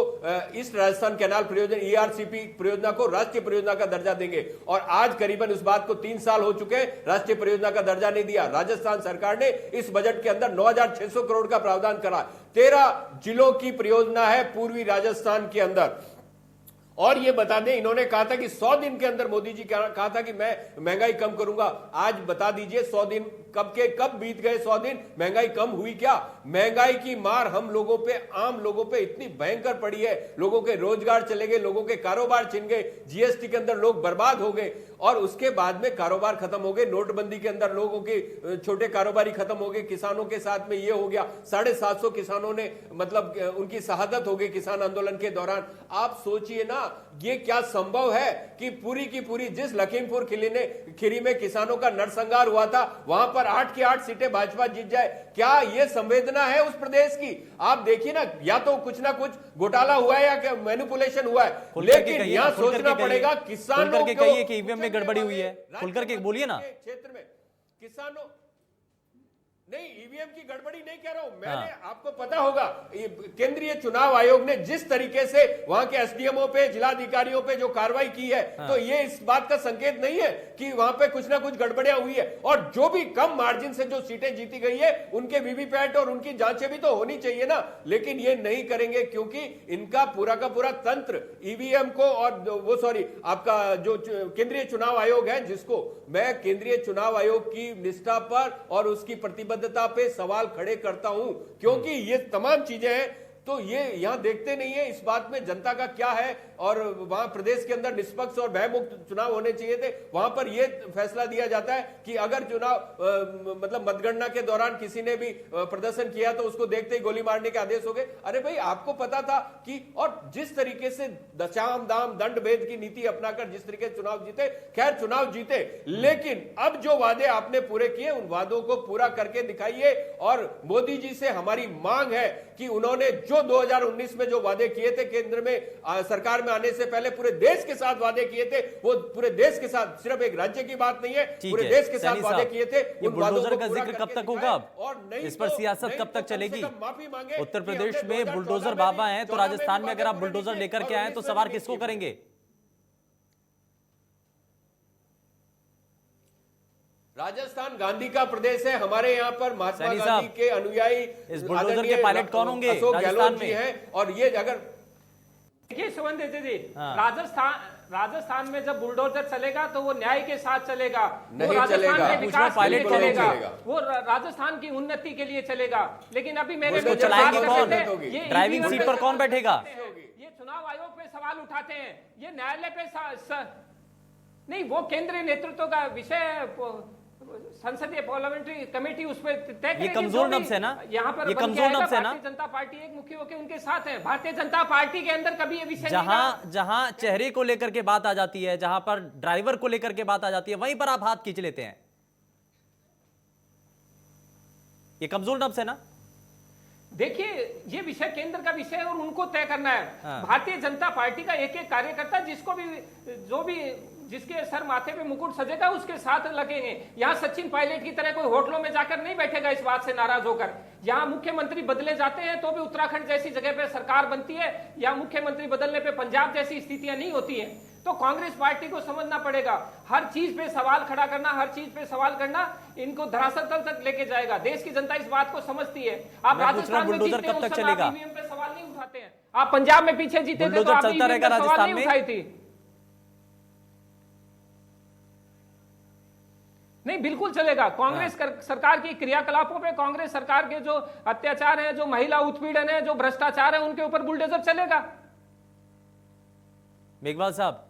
ईस्ट राजस्थान कैनाल परियोजना ERCP परियोजना को राष्ट्रीय परियोजना का दर्जा देंगे। और आज करीबन उस बात को 3 साल हो चुके हैं, राष्ट्रीय परियोजना का दर्जा नहीं दिया। राजस्थान सरकार ने इस बजट के अंदर 9,600 करोड़ का प्रावधान करा। 13 जिलों की परियोजना है पूर्वी राजस्थान के अंदर। और ये बता दें, इन्होंने कहा था कि 100 दिन के अंदर मोदी जी कहा था कि मैं महंगाई कम करूंगा। आज बता दीजिए 100 दिन कब बीत गए? 100 दिन महंगाई कम हुई क्या? महंगाई की मार हम लोगों पे, आम लोगों पे इतनी भयंकर पड़ी है। लोगों के रोजगार चले गए, लोगों के कारोबार छिन गए, GST के अंदर लोग बर्बाद हो गए और उसके बाद में कारोबार खत्म हो गए। नोटबंदी के अंदर लोगों के छोटे कारोबारी खत्म हो गए। किसानों के साथ में ये हो गया, 750 किसानों ने मतलब उनकी शहादत हो गई किसान आंदोलन के दौरान। आप सोचिए ना, ये क्या संभव है कि पूरी की पूरी जिस लखीमपुर खीरी में किसानों का नरसंहार हुआ था, वहां पर 8 की 8 सीटें भाजपा जीत जाए। क्या ये संवेदना है उस प्रदेश की? आप देखिए ना, या तो कुछ ना कुछ घोटाला हुआ है या मैनिपुलेशन हुआ है। लेकिन यहां सोचना पड़ेगा किसानों को, कहिए कि ईवीएम में गड़बड़ी हुई है, खुल करके बोलिए ना। क्षेत्र में किसानों नहीं, ईवीएम की गड़बड़ी नहीं कह रहा हूं मैंने। आपको पता होगा केंद्रीय चुनाव आयोग ने जिस तरीके से वहां के एसडीएमओ पे, जिलाधिकारियों पे जो कार्रवाई की है, तो ये इस बात का संकेत नहीं है कि वहां पे कुछ ना कुछ गड़बड़ियां हुई है। और जो भी कम मार्जिन से जो सीटें जीती गई है, उनके वीवीपैट और उनकी जांचें भी तो होनी चाहिए ना। लेकिन ये नहीं करेंगे क्योंकि इनका पूरा का पूरा तंत्र ईवीएम को और वो आपका जो केंद्रीय चुनाव आयोग है, जिसको मैं केंद्रीय चुनाव आयोग की निष्ठा पर और उसकी प्रतिबद्धता पे सवाल खड़े करता हूं, क्योंकि ये तमाम चीजें हैं। तो ये यहां देखते नहीं है इस बात में जनता का क्या है, और वहां प्रदेश के अंदर निष्पक्ष और भयमुक्त चुनाव होने चाहिए थे, वहां पर यह फैसला दिया जाता है कि अगर चुनाव मतलब मतगणना के दौरान किसी ने भी प्रदर्शन किया तो उसको देखते ही गोली मारने के आदेश हो गए। अरे भाई, आपको पता था कि, और जिस तरीके से दशाम दाम दंड भेद की नीति अपनाकर जिस तरीके से चुनाव जीते, खैर चुनाव जीते, लेकिन अब जो वादे आपने पूरे किए उन वादों को पूरा करके दिखाइए। और मोदी जी से हमारी मांग है कि उन्होंने जो 2019 में जो वादे किए थे केंद्र में सरकार में आने से पहले पूरे देश के साथ वादे किए थे, वो पूरे देश के साथ, सिर्फ एक राज्य की बात नहीं है, पूरे देश के साथ वादे किए थे। ये बुलडोजर का जिक्र कब तक होगा, और नहीं इस पर तो- सियासत नहीं कब तो तक कम से चलेगी? कम माफी मांगे उत्तर कि प्रदेश हमने में 2014 बुलडोजर में बाबा भी- हैं, तो 14 में राजस्थान में भी अगर आप वादे बुलडोजर पूरे लेकर नहीं के आए तो किए, सवार और किसको 19 में करेंगे? राजस्थान गांधी का प्रदेश है, हमारे यहाँ पर महात्मा सैनी गांधी साहब, के अनुयायी इस बुलडोजर के आदरणीय पायलट कौन होंगे अशोक राजस्थान गहलोत जी में? हैं। और ये अगर देखिए सुगंध दीदी, हाँ। राजस्थान में जब बुलडोजर चलेगा तो वो न्याय के साथ चलेगा, नहीं वो राजस्थान चलेगा। के विकास के पायलट लिए कौन चलेगा, चलेगा? वो राजस्थान की उन्नति के लिए चलेगा। लेकिन अभी मेरे उसको में जब चलाएंगे बात कौन? कर रहे थे, ये ड्राइविंग EVM सीट पे पर कौन सवाल बैठेगा? उठाते हैं, ये चुनाव आयोग पे सवाल उठाते हैं, ये न्यायालय पे नहीं, वो केंद्रीय नेतृत्व का विषय संसदीय पार्लियामेंट्री कमेटी उस पर तय करेगी। कमजोर जो भी नब्ज है ना? यहाँ पर ये बन के कमजोर आएगा, नब्ज है ना? भारतीय जनता पार्टी एक मुखी होकर उनके साथ है। भारतीय जनता पार्टी के अंदर कभी ये विषय नहीं जहां जहां चेहरे को लेकर के बात आ जाती है, जहां पर ड्राइवर को लेकर के बात आ जाती है, वहीं पर आप हाथ खींच लेते हैं। ये कमजोर नब्ज है ना? देखिए, ये विषय केंद्र का विषय है और उनको तय करना है। हाँ। भारतीय जनता पार्टी का एक एक कार्यकर्ता जिसको भी, जो भी जिसके सर माथे पे मुकुट सजेगा उसके साथ लगेंगे। यहाँ सचिन पायलट की तरह कोई होटलों में जाकर नहीं बैठेगा इस बात से नाराज होकर। यहाँ मुख्यमंत्री बदले जाते हैं तो भी उत्तराखंड जैसी जगह पे सरकार बनती है, या मुख्यमंत्री बदलने पे पंजाब जैसी स्थितियां नहीं होती है। तो कांग्रेस पार्टी को समझना पड़ेगा, हर चीज पे सवाल खड़ा करना, हर चीज पे सवाल करना इनको धरातल तल तक लेके जाएगा। देश की जनता इस बात को समझती है। आप मैं पूछ रहा हूं, राजस्थान में बुलडोजर जीते हैं, कब उस तक समय आप चलेगा? ईवीएम पे सवाल नहीं उठाते हैं। आप पंजाब में पीछे जीते थे तो बुलडोजर आप चलता ईवीएम रहेगा पे सवाल राजस्थान नहीं में? उठाई थी। नहीं, बिल्कुल चलेगा। कांग्रेस सरकार की क्रियाकलापों पे, कांग्रेस सरकार के जो अत्याचार है, जो महिला उत्पीड़न है, जो भ्रष्टाचार है, उनके ऊपर बुलडोजर चलेगा। मेघवाल साहब,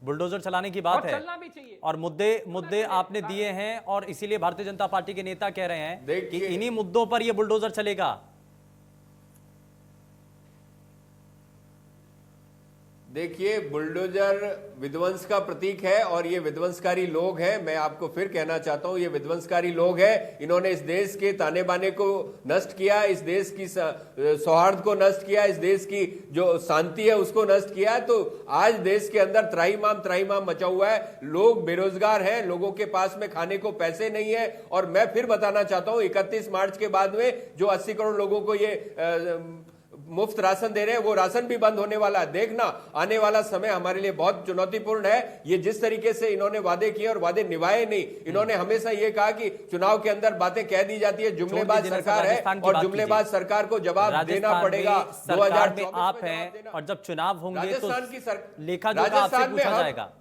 बुलडोजर चलाने की बात और है चलना भी चाहिए। और मुद्दे आपने दिए हैं, और इसीलिए भारतीय जनता पार्टी के नेता कह रहे हैं कि देखिए- इन्हीं मुद्दों पर यह बुलडोजर चलेगा। देखिए, बुलडोजर विध्वंस का प्रतीक है और ये विध्वंसकारी लोग हैं। मैं आपको फिर कहना चाहता हूं, ये विध्वंसकारी लोग हैं। इन्होंने इस देश के ताने बाने को नष्ट किया, इस देश की सौहार्द को नष्ट किया, इस देश की जो शांति है उसको नष्ट किया। तो आज देश के अंदर त्राहिमाम मचा हुआ है। लोग बेरोजगार हैं, लोगों के पास में खाने को पैसे नहीं है। और मैं फिर बताना चाहता हूं, 31 मार्च के बाद में जो 80 करोड़ लोगों को ये मुफ्त राशन दे रहे हैं, वो राशन भी बंद होने वाला है। देखना, आने वाला समय हमारे लिए बहुत चुनौतीपूर्ण है। ये जिस तरीके से इन्होंने वादे किए और वादे निभाए नहीं। इन्होंने हमेशा ये कहा कि चुनाव के अंदर बातें कह दी जाती है, जुमलेबाज सरकार है और जुमलेबाज सरकार को जवाब देना पड़ेगा। सरकार में आप हैं और जब चुनाव होंगे तो राजस्थान की लेखा जोखा आपसे पूछा जाएगा।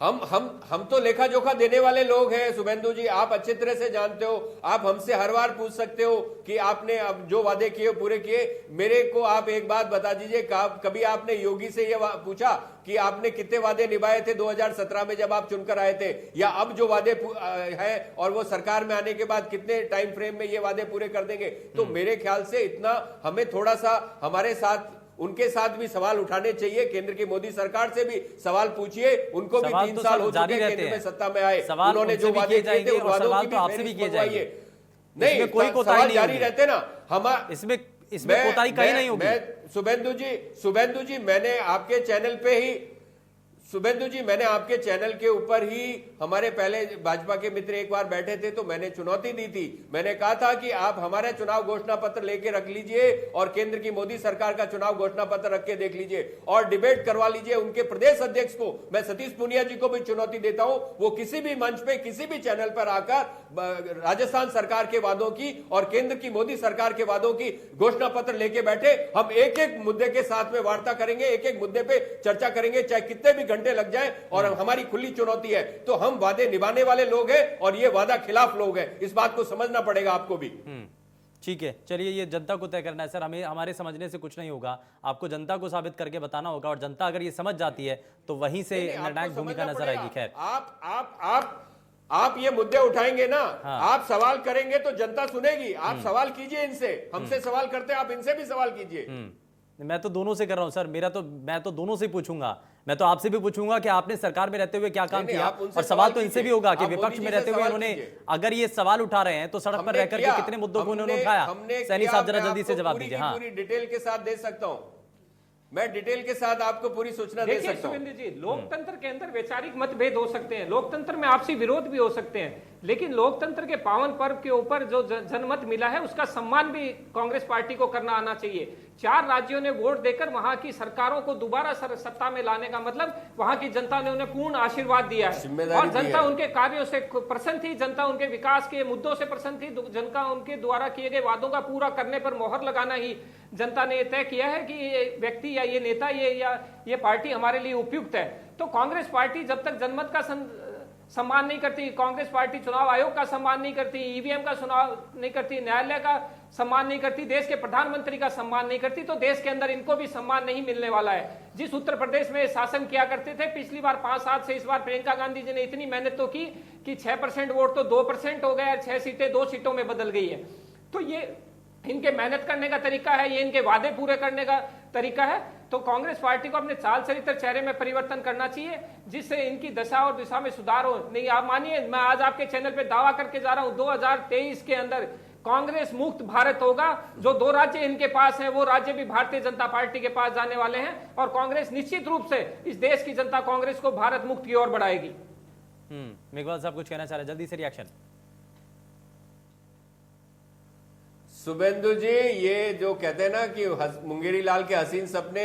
हम तो लेखा जोखा देने वाले लोग हैं शुभेंदु जी, आप अच्छी तरह से जानते हो। आप हमसे हर बार पूछ सकते हो कि आपने अब जो वादे किए पूरे किए। मेरे को आप एक बात बता दीजिए, कभी आपने योगी से ये पूछा कि आपने कितने वादे निभाए थे 2017 में जब आप चुनकर आए थे, या अब जो वादे हैं और वो सरकार में आने के बाद कितने टाइम फ्रेम में ये वादे पूरे कर देंगे? तो मेरे ख्याल से इतना हमें थोड़ा सा हमारे साथ, उनके साथ भी सवाल उठाने चाहिए। केंद्र की मोदी सरकार से भी सवाल पूछिए, उनको भी 3 साल हो चुके हैं केंद्र में सत्ता में आए। उन्होंने जो वादे किए थे उन वादों की भी आपसे भी किए जाएंगे। नहीं, कोई कोताही नहीं जारी रहते ना। इसमें कोताही कहीं नहीं होगी। शुभेंदु जी, मैंने आपके चैनल पे ही, शुभेंदु जी, मैंने आपके चैनल के ऊपर ही, हमारे पहले भाजपा के मित्र एक बार बैठे थे तो मैंने चुनौती दी थी। मैंने कहा था कि आप हमारा चुनाव घोषणा पत्र लेके रख लीजिए और केंद्र की मोदी सरकार का चुनाव घोषणा पत्र रख के देख लीजिए और डिबेट करवा लीजिए। उनके प्रदेश अध्यक्ष को, मैं सतीश पूनिया जी को भी चुनौती देता हूं, वो किसी भी मंच पे, किसी भी चैनल पर आकर राजस्थान सरकार के वादों की और केंद्र की मोदी सरकार के वादों की घोषणा पत्र लेके बैठे। हम एक एक मुद्दे के साथ में वार्ता करेंगे, एक एक मुद्दे पे चर्चा करेंगे, चाहे कितने भी घंटे लग जाए और हमारी खुली चुनौती है, तो हम वादे निभाने वाले लोग हैं और ये वादा खिलाफ लोग हैं। इस बात को समझना पड़ेगा आपको भी। ठीक है, चलिए ये जनता को तय करना है सर, हमें हमारे समझने से कुछ नहीं होगा, आपको जनता को साबित करके बताना होगा, और जनता अगर ये समझ जाती है तो वहीं से निर्णायक भूमिका नजर आएगी। खैर, आप ये मुद्दे उठाएंगे ना, आप सवाल करेंगे तो जनता सुनेगी। आप सवाल कीजिए इनसे, हमसे सवाल करते हैं, आप इनसे भी सवाल कीजिए। मैं तो दोनों से कर रहा हूं सर, मैं तो दोनों से पूछूंगा, मैं तो आपसे भी पूछूंगा कि आपने सरकार में रहते हुए क्या काम किया, और सवाल तो इनसे भी होगा कि विपक्ष में रहते हुए उन्होंने, अगर ये सवाल उठा रहे हैं तो सड़क पर रहकर के कितने मुद्दों को उन्होंने उठाया। सैनी साहब जरा जल्दी से जवाब दीजिए। हाँ, पूरी डिटेल के साथ दे सकता हूं, मैं डिटेल के साथ आपको पूरी सूचना दे सकता हूं। सुरेंद्र जी, लोकतंत्र के अंदर वैचारिक मतभेद हो सकते हैं, लोकतंत्र में आपसी विरोध भी हो सकते हैं, लेकिन लोकतंत्र के पावन पर्व के ऊपर जो जनमत मिला है उसका सम्मान भी कांग्रेस पार्टी को करना आना चाहिए। 4 राज्यों ने वोट देकर वहां की सरकारों को दोबारा सत्ता में लाने का मतलब वहां की जनता ने उन्हें पूर्ण आशीर्वाद दिया है, और जनता उनके कार्यों से प्रसन्न थी, जनता उनके विकास के मुद्दों से प्रसन्न थी, जनता उनके द्वारा किए गए वादों का पूरा करने पर मोहर लगाना ही जनता ने तय किया है कि ये व्यक्ति या ये नेता ये पार्टी हमारे लिए उपयुक्त है। तो कांग्रेस पार्टी जब तक जनमत का सम्मान नहीं करती, कांग्रेस पार्टी चुनाव आयोग का सम्मान नहीं करती, ईवीएम का चुनाव नहीं करती, न्यायालय का सम्मान नहीं करती, देश के प्रधानमंत्री का सम्मान नहीं करती, तो देश के अंदर इनको भी सम्मान नहीं मिलने वाला है। जिस उत्तर प्रदेश में शासन किया करते थे पिछली बार 5-7 से, इस बार प्रियंका गांधी जी ने इतनी मेहनत तो की कि 6% वोट तो 2% हो गए और 6 सीटें 2 सीटों में बदल गई है। तो ये इनके मेहनत करने का तरीका है, ये इनके वादे पूरे करने का तरीका है। तो कांग्रेस पार्टी को अपने चाल चरित्र चेहरे में परिवर्तन करना चाहिए, जिससे इनकी दशा और दिशा में सुधार हो। नहीं, आप मानिए, मैं आज आपके चैनल पे दावा करके जा रहा हूं, 2023 के अंदर कांग्रेस मुक्त भारत होगा। जो 2 राज्य इनके पास हैं वो राज्य भी भारतीय जनता पार्टी के पास जाने वाले हैं, और कांग्रेस निश्चित रूप से इस देश की जनता कांग्रेस को भारत मुक्त की ओर बढ़ाएगी। मेघवाल साहब कुछ कहना चाह रहे हैं, जल्दी से रिएक्शन। शुभेंदु जी, ये जो कहते हैं ना कि मुंगेरी लाल के हसीन सपने,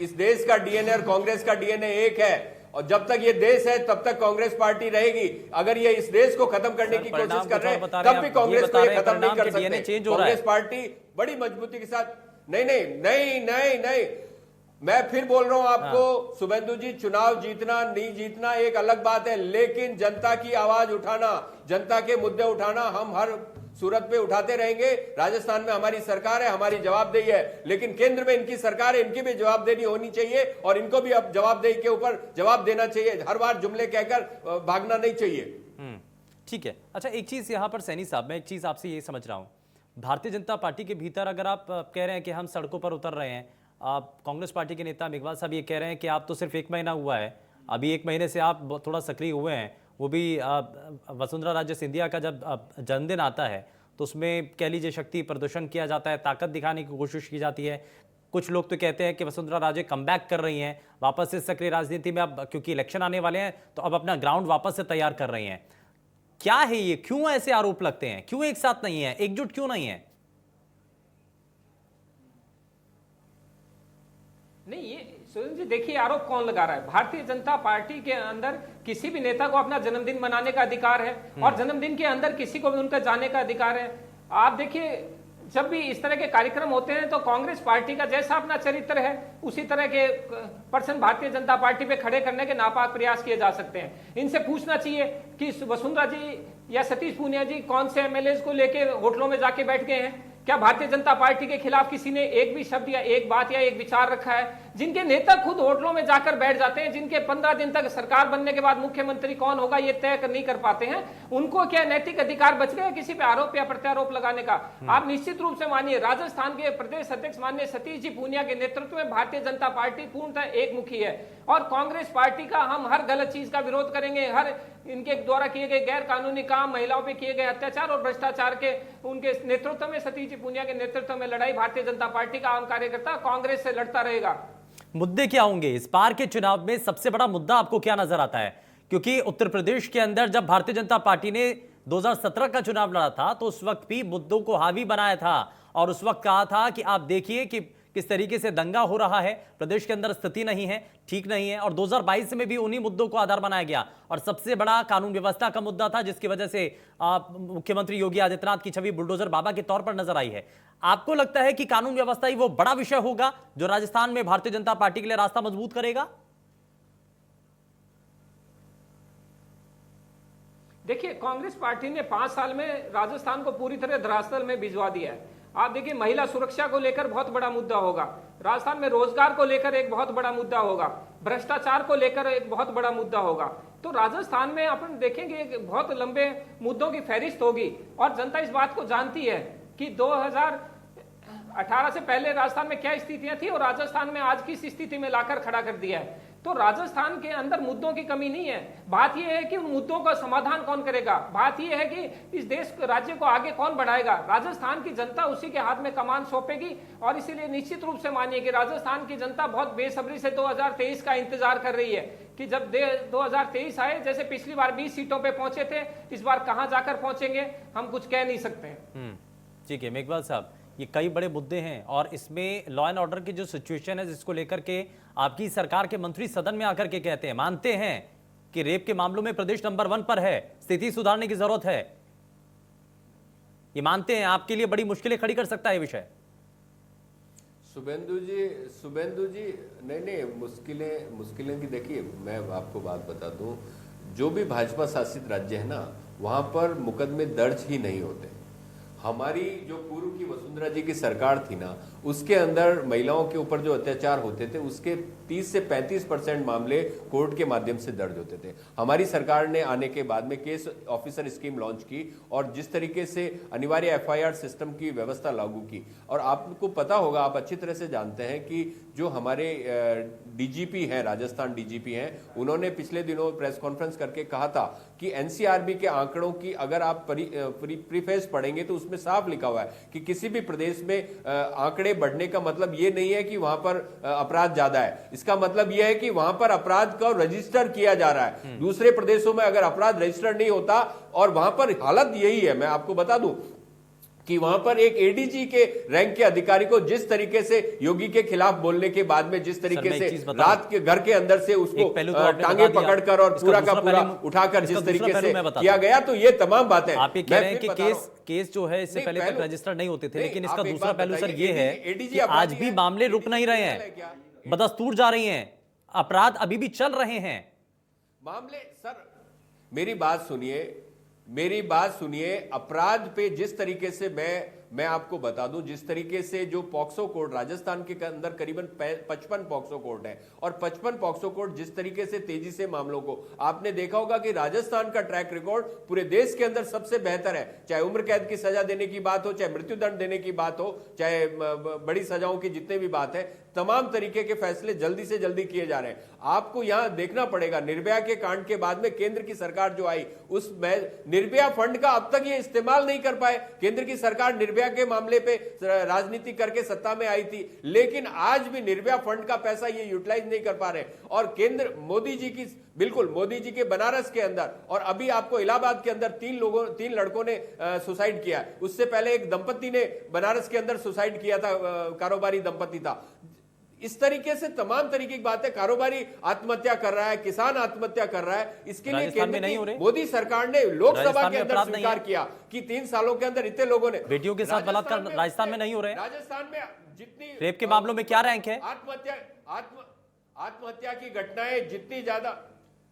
इस देश का डीएनए और कांग्रेस का डीएनए एक है, और जब तक ये देश है तब तक कांग्रेस पार्टी रहेगी। अगर ये इस देश को खत्म करने की कोशिश कर रहे हैं तब भी कांग्रेस को ये खत्म नहीं कर सकते। कांग्रेस पार्टी बड़ी मजबूती के साथ, नहीं, मैं फिर बोल रहा हूं आपको शुभेंदु जी, चुनाव जीतना नहीं जीतना एक अलग बात है, लेकिन जनता की आवाज उठाना, जनता के मुद्दे उठाना हम हर सूरत पे उठाते रहेंगे। राजस्थान में हमारी सरकार है, हमारी जवाबदेही है, लेकिन केंद्र में इनकी सरकार है, इनकी भी जवाबदेही होनी चाहिए, और इनको भी अब जवाबदेही के ऊपर जवाब देना चाहिए। हर बार जुमले कहकर भागना नहीं चाहिए। ठीक है, अच्छा एक चीज यहां पर सैनी साहब, मैं एक चीज आपसे ये समझ रहा हूं, भारतीय जनता पार्टी के भीतर अगर आप कह रहे हैं कि हम सड़कों पर उतर रहे हैं, आप कांग्रेस पार्टी के नेता मेघवाल साहब ये कह रहे हैं कि आप तो सिर्फ 1 महीना हुआ है, अभी 1 महीने से आप थोड़ा सक्रिय हुए हैं, वो भी वसुंधरा राजे सिंधिया का जब जन्मदिन आता है तो उसमें कह लीजिए शक्ति प्रदर्शन किया जाता है, ताकत दिखाने की कोशिश की जाती है। कुछ लोग तो कहते हैं कि वसुंधरा राजे कमबैक कर रही हैं, वापस से सक्रिय राजनीति में, अब क्योंकि इलेक्शन आने वाले हैं तो अब अपना ग्राउंड वापस से तैयार कर रही हैं। क्या है ये, क्यों ऐसे आरोप लगते हैं, क्यों एक साथ नहीं है, एकजुट क्यों नहीं है? नहीं, ये सुरेंद्र जी देखिए, आरोप कौन लगा रहा है? भारतीय जनता पार्टी के अंदर किसी भी नेता को अपना जन्मदिन मनाने का अधिकार है, और जन्मदिन के अंदर किसी को भी उनका जाने का अधिकार है। आप देखिए, जब भी इस तरह के कार्यक्रम होते हैं तो कांग्रेस पार्टी का जैसा अपना चरित्र है उसी तरह के पर्सन भारतीय जनता पार्टी पे खड़े करने के नापाक प्रयास किए जा सकते हैं। इनसे पूछना चाहिए कि वसुंधरा जी या सतीश पूनिया जी कौन से एमएलए को लेके होटलों में जाके बैठ गए हैं? क्या भारतीय जनता पार्टी के खिलाफ किसी ने एक भी शब्द या एक बात या एक विचार रखा है? जिनके नेता खुद होटलों में जाकर बैठ जाते हैं, जिनके 15 दिन तक सरकार बनने के बाद मुख्यमंत्री कौन होगा ये तय नहीं कर पाते हैं, उनको क्या नैतिक अधिकार बच गया किसी पे आरोप या प्रत्यारोप लगाने का? आप निश्चित रूप से मानिए, राजस्थान के प्रदेश अध्यक्ष माननीय सतीश जी पूनिया के नेतृत्व में भारतीय जनता पार्टी पूर्णतः एकमुखी है, और कांग्रेस पार्टी का हम हर गलत चीज का विरोध करेंगे। हर इनके द्वारा किए गए गैर कानूनी काम, महिलाओं पे किए गए अत्याचार और भ्रष्टाचार के उनके नेतृत्व में, सतीश जी पूनिया के नेतृत्व में लड़ाई भारतीय जनता पार्टी का आम कार्यकर्ता कांग्रेस से लड़ता रहेगा। मुद्दे क्या होंगे इस बार के चुनाव में? सबसे बड़ा मुद्दा आपको क्या नजर आता है? क्योंकि उत्तर प्रदेश के अंदर जब भारतीय जनता पार्टी ने 2017 का चुनाव लड़ा था तो उस वक्त भी मुद्दों को हावी बनाया था, और उस वक्त कहा था कि आप देखिए कि किस तरीके से दंगा हो रहा है, प्रदेश के अंदर स्थिति नहीं है, ठीक नहीं है, और 2022 में भी उन्हीं मुद्दों को आधार बनाया गया, और सबसे बड़ा कानून व्यवस्था का मुद्दा था, जिसकी वजह से मुख्यमंत्री योगी आदित्यनाथ की छवि बुलडोजर बाबा के तौर पर नजर आई है। आपको लगता है कि कानून व्यवस्था ही वो बड़ा विषय होगा जो राजस्थान में भारतीय जनता पार्टी के लिए रास्ता मजबूत करेगा? देखिए, कांग्रेस पार्टी ने 5 साल में राजस्थान को पूरी तरह धरातल में भिजवा दिया है। आप देखिए, महिला सुरक्षा को लेकर बहुत बड़ा मुद्दा होगा, राजस्थान में रोजगार को लेकर एक बहुत बड़ा मुद्दा होगा, भ्रष्टाचार को लेकर एक बहुत बड़ा मुद्दा होगा। तो राजस्थान में अपन देखेंगे एक बहुत लंबे मुद्दों की फहरिस्त होगी और जनता इस बात को जानती है कि 2018 से पहले राजस्थान में क्या स्थितियां थी और राजस्थान में आज किस स्थिति में लाकर खड़ा कर दिया है। तो राजस्थान के अंदर मुद्दों की कमी नहीं है। बात यह है कि उन मुद्दों का समाधान कौन करेगा, बात यह है कि इस देश राज्य को आगे कौन बढ़ाएगा। राजस्थान की जनता उसी के हाथ में कमान सौंपेगी और इसीलिए निश्चित रूप से मानिए कि राजस्थान की जनता बहुत बेसब्री से 2023 का इंतजार कर रही है कि जब 2023 आए, जैसे पिछली बार 20 सीटों पे पहुंचे थे, इस बार कहां जाकर पहुंचेंगे हम कुछ कह नहीं सकते। ठीक है मेघवाल साहब, ये कई बड़े मुद्दे हैं और इसमें लॉ एंड ऑर्डर की जो सिचुएशन है जिसको लेकर के आपकी सरकार के मंत्री सदन में आकर के कहते हैं, मानते हैं कि रेप के मामलों में प्रदेश नंबर 1 पर है, स्थिति सुधारने की जरूरत है, ये मानते हैं, आपके लिए बड़ी मुश्किलें खड़ी कर सकता है विषय। शुभेंदु जी नहीं, मुश्किलें की देखिए, मैं आपको बात बता दूं, जो भी भाजपा शासित राज्य है ना, वहां पर मुकदमे दर्ज ही नहीं होते। हमारी जो पूर्व की वसुंधरा जी की सरकार थी ना, उसके अंदर महिलाओं के ऊपर जो अत्याचार होते थे उसके 30 से 35% मामले कोर्ट के माध्यम से दर्ज होते थे। हमारी सरकार ने आने के बाद में केस ऑफिसर स्कीम लॉन्च की और जिस तरीके से अनिवार्य FIR सिस्टम की व्यवस्था लागू की। और आपको पता होगा, आप अच्छी तरह से जानते हैं कि जो हमारे DGP हैं, राजस्थान DGP हैं, उन्होंने पिछले दिनों प्रेस कॉन्फ्रेंस करके कहा था कि NCRB के आंकड़ों की अगर आप प्रीफेस पढ़ेंगे तो उसमें साफ लिखा हुआ है कि किसी भी प्रदेश में आंकड़े बढ़ने का मतलब यह नहीं है कि वहां पर अपराध ज्यादा है। इसका मतलब यह है कि वहां पर अपराध को रजिस्टर किया जा रहा है। दूसरे प्रदेशों में अगर अपराध रजिस्टर नहीं होता, और वहां पर हालत यही है, मैं आपको बता दूं कि वहां पर एक ADG के रैंक के अधिकारी को जिस तरीके से योगी के खिलाफ बोलने के बाद में जिस तरीके से रात के घर के अंदर से उसको टांगे पकड़कर और पूरा का पूरा उठाकर जिस तरीके से किया गया, तो ये तमाम बातें आप ये कह रहे हैं कि केस जो है इससे पहले तक रजिस्टर नहीं होते थे, लेकिन इसका दूसरा पहलू सर ये है कि आज भी मामले रुक नहीं रहे हैं, बदस्तूर जा रही हैं, अपराध अभी भी चल रहे हैं मामले। सर मेरी बात सुनिए, अपराध पे जिस तरीके से मैं आपको बता दूं, जिस तरीके से जो पॉक्सो कोड राजस्थान के अंदर करीबन 55 पॉक्सो कोड है और 55 पॉक्सो कोड जिस तरीके से तेजी से मामलों को, आपने देखा होगा कि राजस्थान का ट्रैक रिकॉर्ड पूरे देश के अंदर सबसे बेहतर है। चाहे उम्र कैद की सजा देने की बात हो, चाहे मृत्युदंड देने की बात हो, चाहे बड़ी सजाओं की जितने भी बात है, तमाम तरीके के फैसले जल्दी से जल्दी किए जा रहे हैं। आपको यहां देखना पड़ेगा, निर्भया के कांड के बाद में केंद्र की सरकार जो आई, उसमें निर्भया फंड का अब तक ये इस्तेमाल नहीं कर पाए। केंद्र की सरकार निर्भया के मामले पे राजनीति करके सत्ता में आई थी, लेकिन आज भी निर्भया फंड का पैसा ये यूटिलाइज नहीं कर पा रहे। और केंद्र मोदी जी के बनारस के अंदर, और अभी आपको इलाहाबाद के अंदर 3 लड़कों ने सुसाइड किया। उससे पहले एक दंपति ने बनारस के अंदर सुसाइड किया था, कारोबारी दंपति था। इस तरीके से तमाम तरीके की बातें, कारोबारी आत्महत्या कर रहा है, किसान आत्महत्या कर रहा है, इसके लिए केंद्र की मोदी सरकार ने लोकसभा के अंदर स्वीकार किया कि 3 सालों के अंदर इतने लोगों ने बेटियों के साथ बलात्कार राजस्थान में नहीं हो रहे। राजस्थान में जितनी रेप के मामलों में क्या रैंक है? आत्महत्या की घटनाएं जितनी ज्यादा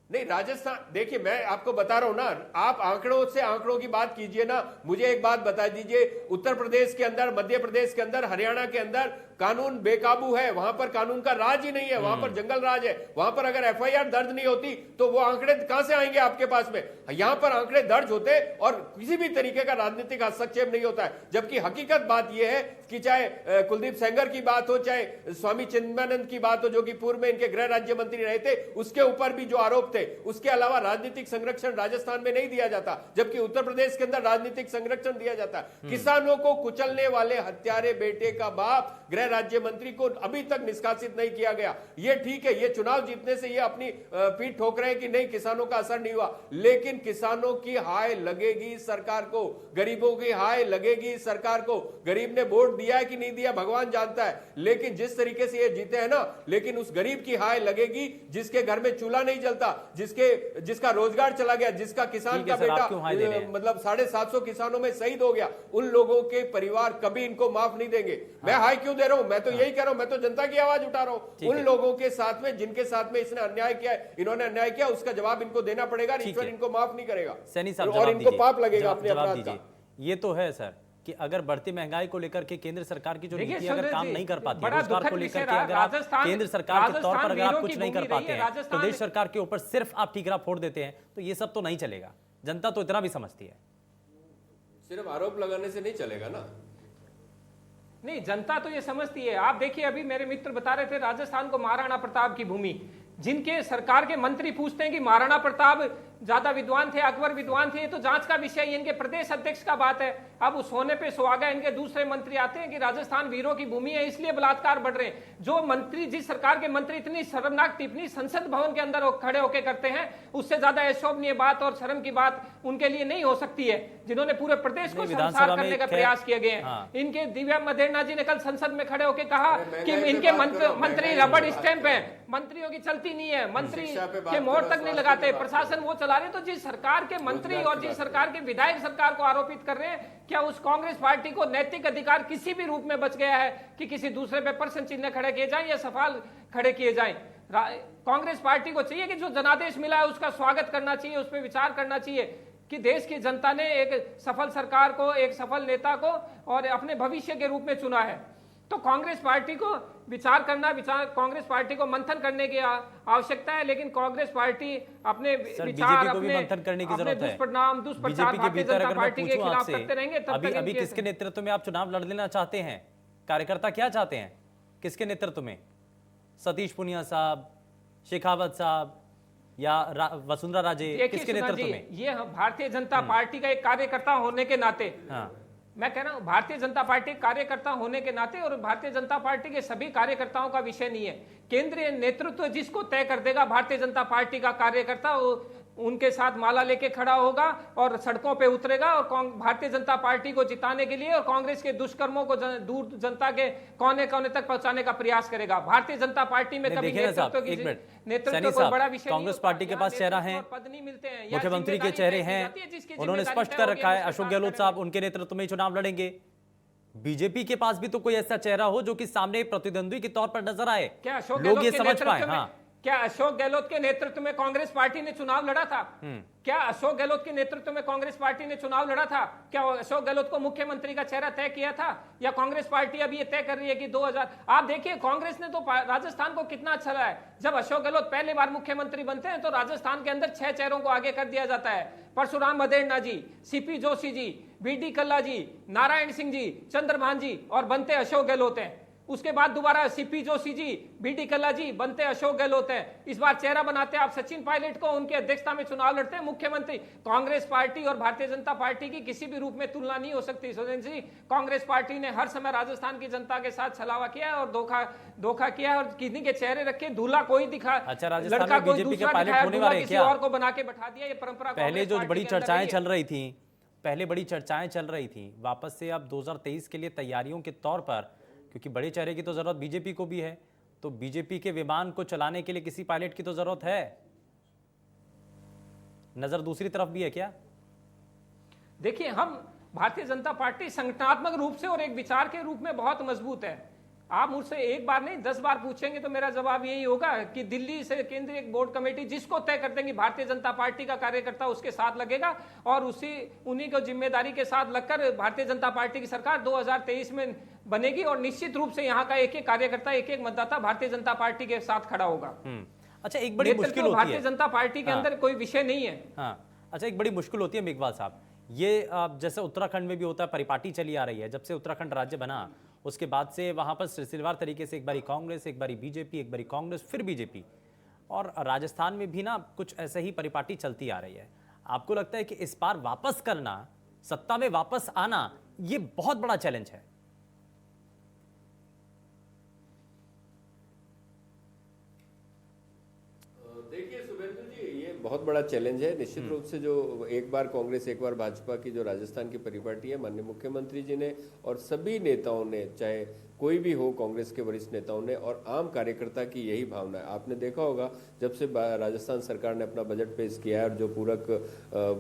नहीं, राजस्थान देखिए, मैं आपको बता रहा हूं ना, आप आंकड़ों की बात कीजिए ना। मुझे एक बात बता दीजिए, उत्तर प्रदेश के अंदर, मध्य प्रदेश के अंदर, हरियाणा के अंदर कानून बेकाबू है, वहां पर कानून का राज ही नहीं है, वहां पर जंगल राज है। वहां पर अगर FIR दर्ज नहीं होती तो वो आंकड़े कहां से आएंगे आपके पास में? यहां पर आंकड़े दर्ज होते और किसी भी तरीके का राजनीतिक हस्तक्षेप नहीं होता है। जबकि हकीकत बात यह है कि चाहे कुलदीप सेंगर की बात हो, चाहे स्वामी चिन्मयानंद की बात हो, जो कि पूर्व में इनके गृह राज्य मंत्री रहे थे, उसके ऊपर भी जो आरोप थे, उसके अलावा राजनीतिक संरक्षण राजस्थान में नहीं दिया जाता, जबकि उत्तर प्रदेश के अंदर राजनीतिक संरक्षण दिया जाता है। किसानों को कुचलने वाले हत्यारे बेटे का बाप गृह राज्य मंत्री को अभी तक निष्कासित नहीं किया गया। ये ठीक है, ये चुनाव जीतने से ये अपनी पीठ ठोक रहे हैं कि नहीं, किसानों का असर नहीं हुआ, लेकिन किसानों की हाय लगेगी सरकार को, गरीबों की हाय लगेगी सरकार को। गरीब ने वोट दिया है कि नहीं दिया भगवान जानता है, लेकिन जिस तरीके से ये जीते हैं ना, लेकिन उस गरीब की हाय लगेगी जिसके घर में चूल्हा नहीं जलता। जिसका रोजगार चला गया, जिसका किसान ठीक है का सर, आप बेटा क्यों हाय दे रहे हैं? मतलब 750 किसानों में शहीद हो गया, उन लोगों के परिवार कभी इनको माफ नहीं देंगे। मैं हाय क्यों दे रहा हूं? मैं तो यही कह रहा हूं, मैं तो जनता की आवाज उठा रहा हूं। उन लोगों के साथ में जिनके साथ में इसने अन्याय किया, इन्होंने अन्याय किया, उसका जवाब इनको देना पड़ेगा। ईश्वर इनको माफ नहीं करेगा सैनी साहब, और जवाब इनको दीजिए, पाप लगेगा अपने जवाब अपराध का। दीजिए। ये तो है सर कि अगर बढ़ती महंगाई को लेकर के केंद्र सरकार की जो देखिए नीति अगर सुंदर काम जी, नहीं कर पाती है, बड़ा रोजगार दुखद को लेकर विषय के रहा। अगर आप राजस्थान- केंद्र सरकार के तौर पर अगर आप वीरों कुछ की नहीं कर भूमि पाते रही है, हैं, राजस्थान- प्रदेश सरकार के ऊपर सिर्फ आप ठीकरा फोड़ देते हैं, तो ये सब तो नहीं चलेगा। जनता तो इतना भी समझती है। सिर्फ आरोप लगाने से नहीं चलेगा ना। नहीं, जनता तो ये समझती है। आप देखिए, अभी मेरे मित्र बता रहे थे राजस्थान को महाराणा प्रताप की भूमि, जिनके सरकार के मंत्री पूछते हैं कि महाराणा प्रताप ज्यादा विद्वान थे, अकबर विद्वान थे, ये तो जांच का विषय है, इनके प्रदेश अध्यक्ष का बात है। अब उस होने पे सुहागा इनके दूसरे मंत्री आते हैं कि राजस्थान वीरों की भूमि है, इसलिए बलात्कार बढ़ रहे हैं। जो मंत्री, जिस सरकार के मंत्री इतनी शर्मनाक टिप्पणी संसद भवन के अंदर खड़े होकर करते हैं, उससे ज्यादा अशोभनीय बात और शर्म की बात उनके लिए नहीं हो सकती है, जिन्होंने पूरे प्रदेश को विधानसभा संसार में करने का खैर- प्रयास किए गए हैं। हाँ। इनके दिव्या मदेरणा जी ने कल संसद में खड़े होकर कहा अरे कि महंगाई इनके पे बात करो, मंत्री महंगाई रबड़ पे बात स्टैंप करो। है, मंत्रियों की चलती नहीं है, मंत्री शिक्षा पे बात के मोहर करो, तक नहीं स्वास्थ्य लगाते, पे बात प्रशासन वो चला रहे। तो जिस सरकार के मंत्री रोजगार और की जिस बात सरकार के विधायक सरकार को आरोपित कर रहे हैं, क्या उस कांग्रेस पार्टी को नैतिक अधिकार किसी भी रूप में बच गया है कि किसी दूसरे पे प्रश्न चिन्ह खड़े किए जाएं या सवाल खड़े किए जाएं? कांग्रेस पार्टी को चाहिए कि जो जनादेश मिला है उसका स्वागत करना चाहिए, उस पर विचार करना चाहिए कि देश की जनता ने एक सफल सरकार को, एक सफल नेता को और अपने भविष्य के रूप में चुना है। तो कांग्रेस पार्टी को विचार करना, कांग्रेस पार्टी को मंथन करने की आवश्यकता है, लेकिन कांग्रेस पार्टी अपने सर, विचार, बीजेपी को भी मंथन करने की जरूरत है। दुष्परिणाम, दुष्प्रचार बीजेपी के भारतीय भीतर जनता अगर मैं पार्टी के पूछूं खिलाफ आपसे, करते रहेंगे तब तक अभी इनके- किसके नेतृत्व में आप चुनाव लड़ लेना चाहते हैं? कार्यकर्ता क्या चाहते हैं? किसके नेतृत्व में? सतीश पुनिया साहब, शेखावत साहब या वसुंधरा राजे, देखिए किसके सुधा नेतृत्व जी, में? ये भारतीय जनता पार्टी का एक कार्यकर्ता होने के नाते, हाँ, मैं कह रहा हूं भारतीय जनता पार्टी कार्यकर्ता होने के नाते, और भारतीय जनता पार्टी के सभी कार्यकर्ताओं का विषय नहीं है। केंद्रीय नेतृत्व जिसको तय कर देगा, भारतीय जनता पार्टी का कार्यकर्ता उनके साथ माला लेके खड़ा होगा और सड़कों पे उतरेगा और भारतीय जनता पार्टी को जिताने के लिए और कांग्रेस के दुष्कर्मों को दूर जनता के कोने कोने तक पहुंचाने का प्रयास करेगा। भारतीय जनता पार्टी में कभी नेतृत्व कोई बड़ा विषय नहीं कांग्रेस होता। पार्टी के यहाँ पास चेहरा नेतृत्व है, और पद नहीं मिलते हैं, या मुख्यमंत्री के जिम्मेदारी चेहरे तय की हैं, जाती है, जिसकी उन्होंने जिम्मेदारी स्पष्ट तय कर होगी, रखा है उसके अशोक साथ गहलोत साहब करेंगे। उनके नेतृत्व में चुनाव लड़ेंगे। बीजेपी के पास भी तो कोई ऐसा चेहरा हो जो कि सामने प्रतिद्वंदी के तौर पर नजर आए, क्या अशोक लोग ये गहलोत के समझ पाए। नेतृत्व में- हाँ, क्या अशोक गहलोत के नेतृत्व में कांग्रेस पार्टी ने चुनाव लड़ा था? क्या अशोक गहलोत के नेतृत्व में कांग्रेस पार्टी ने चुनाव लड़ा था? क्या अशोक गहलोत को मुख्यमंत्री का चेहरा तय किया था? या कांग्रेस पार्टी अब ये तय कर रही है कि 2000, आप देखिए कांग्रेस ने तो राजस्थान को कितना अच्छा रहा है। जब अशोक गहलोत पहली बार मुख्यमंत्री बनते हैं तो राजस्थान के अंदर 6 चेहरों को आगे कर दिया जाता है। परशुराम मदेरणा जी, सीपी जोशी जी, बीडी कल्ला जी, नारायण सिंह जी, चंद्रभान जी, और बनते अशोक गहलोत हैं। उसके बाद दोबारा सीपी जोशी जी, बीडी कल्ला जी, बनते अशोक गहलोत हैं। इस बार चेहरा बनाते आप सचिन पायलट को, उनकी अध्यक्षता में चुनाव लड़ते हैं मुख्यमंत्री। कांग्रेस पार्टी और भारतीय जनता पार्टी की किसी भी रूप में तुलना नहीं हो सकती सुरेंद्र जी। कांग्रेस पार्टी ने हर समय राजस्थान की जनता के साथ छलावा किया है और धोखा किया है, और किन्हीं के चेहरे रखे, दूल्हा कोई दिखा, अच्छा, राजस्थान लड़का में कोई बीजेपी के दूसरा पायलट दिखाया, होने दूल्हा वाले हैं किसी क्या? और को बना के बैठा दिया। ये परंपरा पहले कांग्रेस जो पार्टी बड़ी के अंदर चर्चाएं रही है। चल रही थी, पहले बड़ी चर्चाएं चल रही थी, वापस से अब 2023 के लिए तैयारियों के तौर पर, क्योंकि बड़े चेहरे की तो जरूरत बीजेपी को भी है, तो बीजेपी के विमान को चलाने के लिए किसी पायलट की तो जरूरत है। नजर दूसरी तरफ भी है क्या? देखिए, हम भारतीय जनता पार्टी संगठनात्मक रूप से और एक विचार के रूप में बहुत मजबूत है। आप मुझसे एक बार नहीं 10 बार पूछेंगे तो मेरा जवाब यही होगा कि दिल्ली से केंद्रीय बोर्ड कमेटी जिसको तय कर देंगी, भारतीय जनता पार्टी का कार्यकर्ता उसके साथ लगेगा और उन्हीं को जिम्मेदारी के साथ लगकर भारतीय जनता पार्टी की सरकार 2023 में बनेगी और निश्चित रूप से यहाँ का एक एक कार्यकर्ता, एक एक मतदाता भारतीय जनता पार्टी के साथ खड़ा होगा। अच्छा, एक बड़ी मुश्किल होती है, भारतीय जनता पार्टी के अंदर कोई विषय नहीं है। हाँ, अच्छा, एक बड़ी मुश्किल होती है मेघवाल साहब, ये जैसे उत्तराखंड में भी होता है, परिपाटी चली आ रही है, जब से उत्तराखंड राज्य बना उसके बाद से वहां पर सिलसिलेवार तरीके से एक बारी कांग्रेस, एक बारी बीजेपी, एक बारी कांग्रेस, फिर बीजेपी, और राजस्थान में भी ना कुछ ऐसे ही परिपाटी चलती आ रही है। आपको लगता है कि इस बार वापस करना, सत्ता में वापस आना, ये बहुत बड़ा चैलेंज है? देखिए शुभेंदु जी, ये बहुत बड़ा चैलेंज है निश्चित रूप से। जो एक बार कांग्रेस एक बार भाजपा की जो राजस्थान की परिपाटी है, माननीय मुख्यमंत्री जी ने और सभी नेताओं ने, चाहे कोई भी हो कांग्रेस के वरिष्ठ नेताओं ने, और आम कार्यकर्ता की यही भावना है। आपने देखा होगा जब से राजस्थान सरकार ने अपना बजट पेश किया है और जो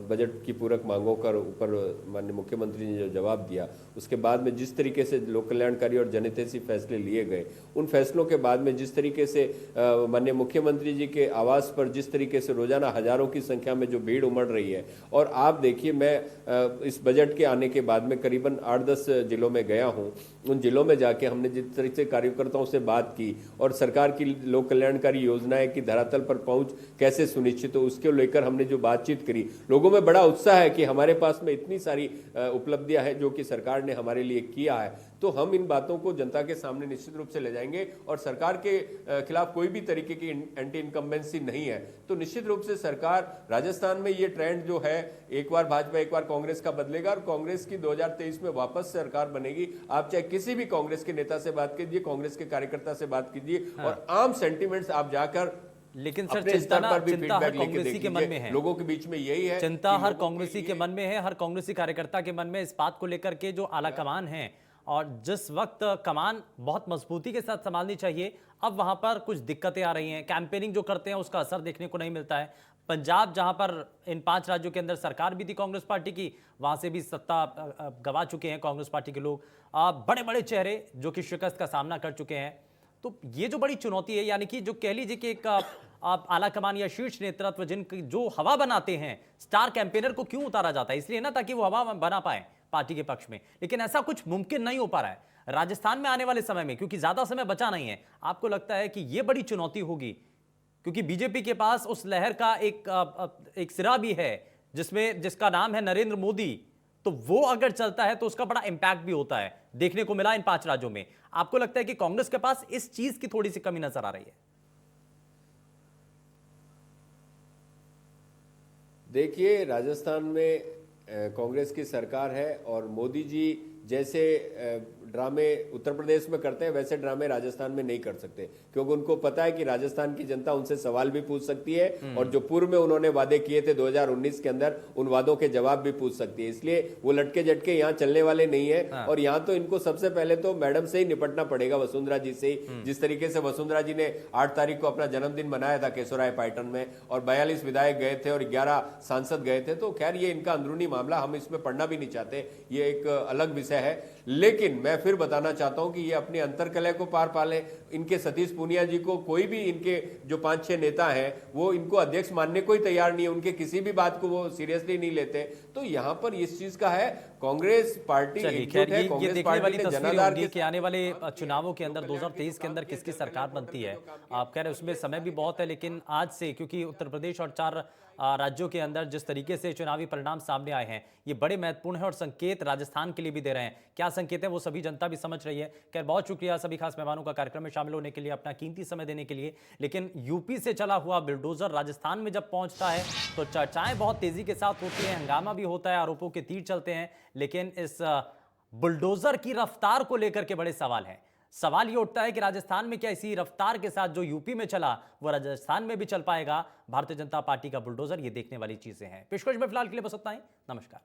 बजट की पूरक मांगों का ऊपर माननीय मुख्यमंत्री ने जो जवाब दिया, उसके बाद में जिस तरीके से लोक कल्याणकारी और जनहितैषी फैसले लिए गए, उन फैसलों के बाद में जिस तरीके से माननीय मुख्यमंत्री जी के आवास पर जिस तरीके से रोजाना हजारों की संख्या में जो भीड़ उमड़ रही है, और आप देखिए मैं इस बजट के आने के बाद में करीबन 8-10 जिलों में गया हूं। उन जिलों में जाके हमने जिस तरीके से कार्यकर्ताओं से बात की और सरकार की लोक कल्याणकारी योजनाएं की धरातल पर पहुंच कैसे सुनिश्चित हो, उसके लेकर हमने जो बातचीत करी, लोगों में बड़ा उत्साह है कि हमारे पास में इतनी सारी उपलब्धियां हैं जो कि सरकार ने हमारे लिए किया है। तो हम इन बातों को जनता के सामने निश्चित रूप से ले जाएंगे और सरकार के खिलाफ कोई भी तरीके की एंटी इनकम्बेंसी नहीं है। तो निश्चित रूप से सरकार राजस्थान में ये ट्रेंड जो है, एक बार भाजपा एक बार कांग्रेस का बदलेगा और कांग्रेस की 2023 में वापस सरकार बनेगी। आप चाहे किसी भी कांग्रेस के नेता से बात कीजिए, कांग्रेस के कार्यकर्ता से बात कीजिए, और आम सेंटिमेंट्स आप जाकर लेकिन सर चिंता हर कांग्रेसी के मन में है, लोगों के बीच में यही है, चिंता हर कांग्रेसी के मन में है, हर कांग्रेसी कार्यकर्ता के मन में इस बात को लेकर के जो आला कमान है, और जिस वक्त कमान बहुत मजबूती के साथ संभालनी चाहिए, अब वहां पर कुछ दिक्कतें आ रही हैं। कैंपेनिंग जो करते हैं उसका असर देखने को नहीं मिलता है। पंजाब, जहां पर इन 5 राज्यों के अंदर सरकार भी थी कांग्रेस पार्टी की, वहां से भी सत्ता गंवा चुके हैं कांग्रेस पार्टी के लोग, बड़े बड़े चेहरे जो कि शिकस्त का सामना कर चुके हैं। तो ये जो बड़ी चुनौती है, यानी कि जो कह लीजिए कि एक आप आला कमान या शीर्ष नेतृत्व जिनकी जो हवा बनाते हैं, स्टार कैंपेनर को क्यों उतारा जाता है? इसलिए ना ताकि वो हवा बना पाए पार्टी के पक्ष में, लेकिन ऐसा कुछ मुमकिन नहीं हो पा रहा है राजस्थान में आने वाले समय में, क्योंकि ज्यादा समय बचा नहीं है। आपको लगता है कि यह बड़ी चुनौती होगी, क्योंकि बीजेपी के पास उस लहर का एक सिरा भी है जिसका नाम है नरेंद्र मोदी, तो वो अगर चलता है तो उसका बड़ा इंपैक्ट भी होता है, देखने को मिला इन 5 राज्यों में। आपको लगता है कि कांग्रेस के पास इस चीज की थोड़ी सी कमी नजर आ रही है? देखिए, राजस्थान में कांग्रेस की सरकार है और मोदी जी जैसे ड्रामे उत्तर प्रदेश में करते हैं वैसे ड्रामे राजस्थान में नहीं कर सकते, क्योंकि उनको पता है कि राजस्थान की जनता उनसे सवाल भी पूछ सकती है और जो पूर्व में उन्होंने वादे किए थे 2019 के अंदर, उन वादों के जवाब भी पूछ सकती है। इसलिए वो लटके झटके यहाँ चलने वाले नहीं है। और यहाँ तो इनको सबसे पहले तो मैडम से ही निपटना पड़ेगा, वसुंधरा जी से ही। जिस तरीके से वसुंधरा जी ने 8 तारीख को अपना जन्मदिन मनाया था केशोराय पाटन में, और 42 विधायक गए थे और 11 सांसद गए थे, तो खैर ये इनका अंदरूनी मामला, हम इसमें पढ़ना भी नहीं चाहते, ये एक अलग विषय है। लेकिन मैं फिर बताना चाहता हूं कि ये अपनी अंतर्कलह को पार पाले। इनके सतीश पूनिया जी को कोई भी, इनके जो 5-6 नेता हैं वो इनको अध्यक्ष मानने को ही तैयार नहीं है, उनके किसी भी बात को वो सीरियसली नहीं लेते। तो यहां पर इस चीज का है, कांग्रेस पार्टी एकजुट है, कांग्रेस पार्टी ने जनाधार के आने वाले चुनावों के अंदर 2023 के अंदर किसकी सरकार बनती है। आप कह रहे हैं उसमें समय भी बहुत है, लेकिन आज से, क्योंकि उत्तर प्रदेश और 4 राज्यों के अंदर जिस तरीके से चुनावी परिणाम सामने आए हैं, ये बड़े महत्वपूर्ण है और संकेत राजस्थान के लिए भी दे रहे हैं। क्या संकेत है वो सभी जनता भी समझ रही है। खैर, बहुत शुक्रिया सभी खास मेहमानों का कार्यक्रम में शामिल होने के लिए, अपना कीमती समय देने के लिए। लेकिन यूपी से चला हुआ बुलडोजर राजस्थान में जब पहुंचता है तो चर्चाएं बहुत तेजी के साथ होती हैं, हंगामा भी होता है, आरोपों के तीर चलते हैं, लेकिन इस बुलडोजर की रफ्तार को लेकर के बड़े सवाल हैं। सवाल ये उठता है कि राजस्थान में क्या इसी रफ्तार के साथ जो यूपी में चला वो राजस्थान में भी चल पाएगा भारतीय जनता पार्टी का बुलडोजर? ये देखने वाली चीजें हैं। पेशकश में फिलहाल के लिए बस इतना ही। नमस्कार।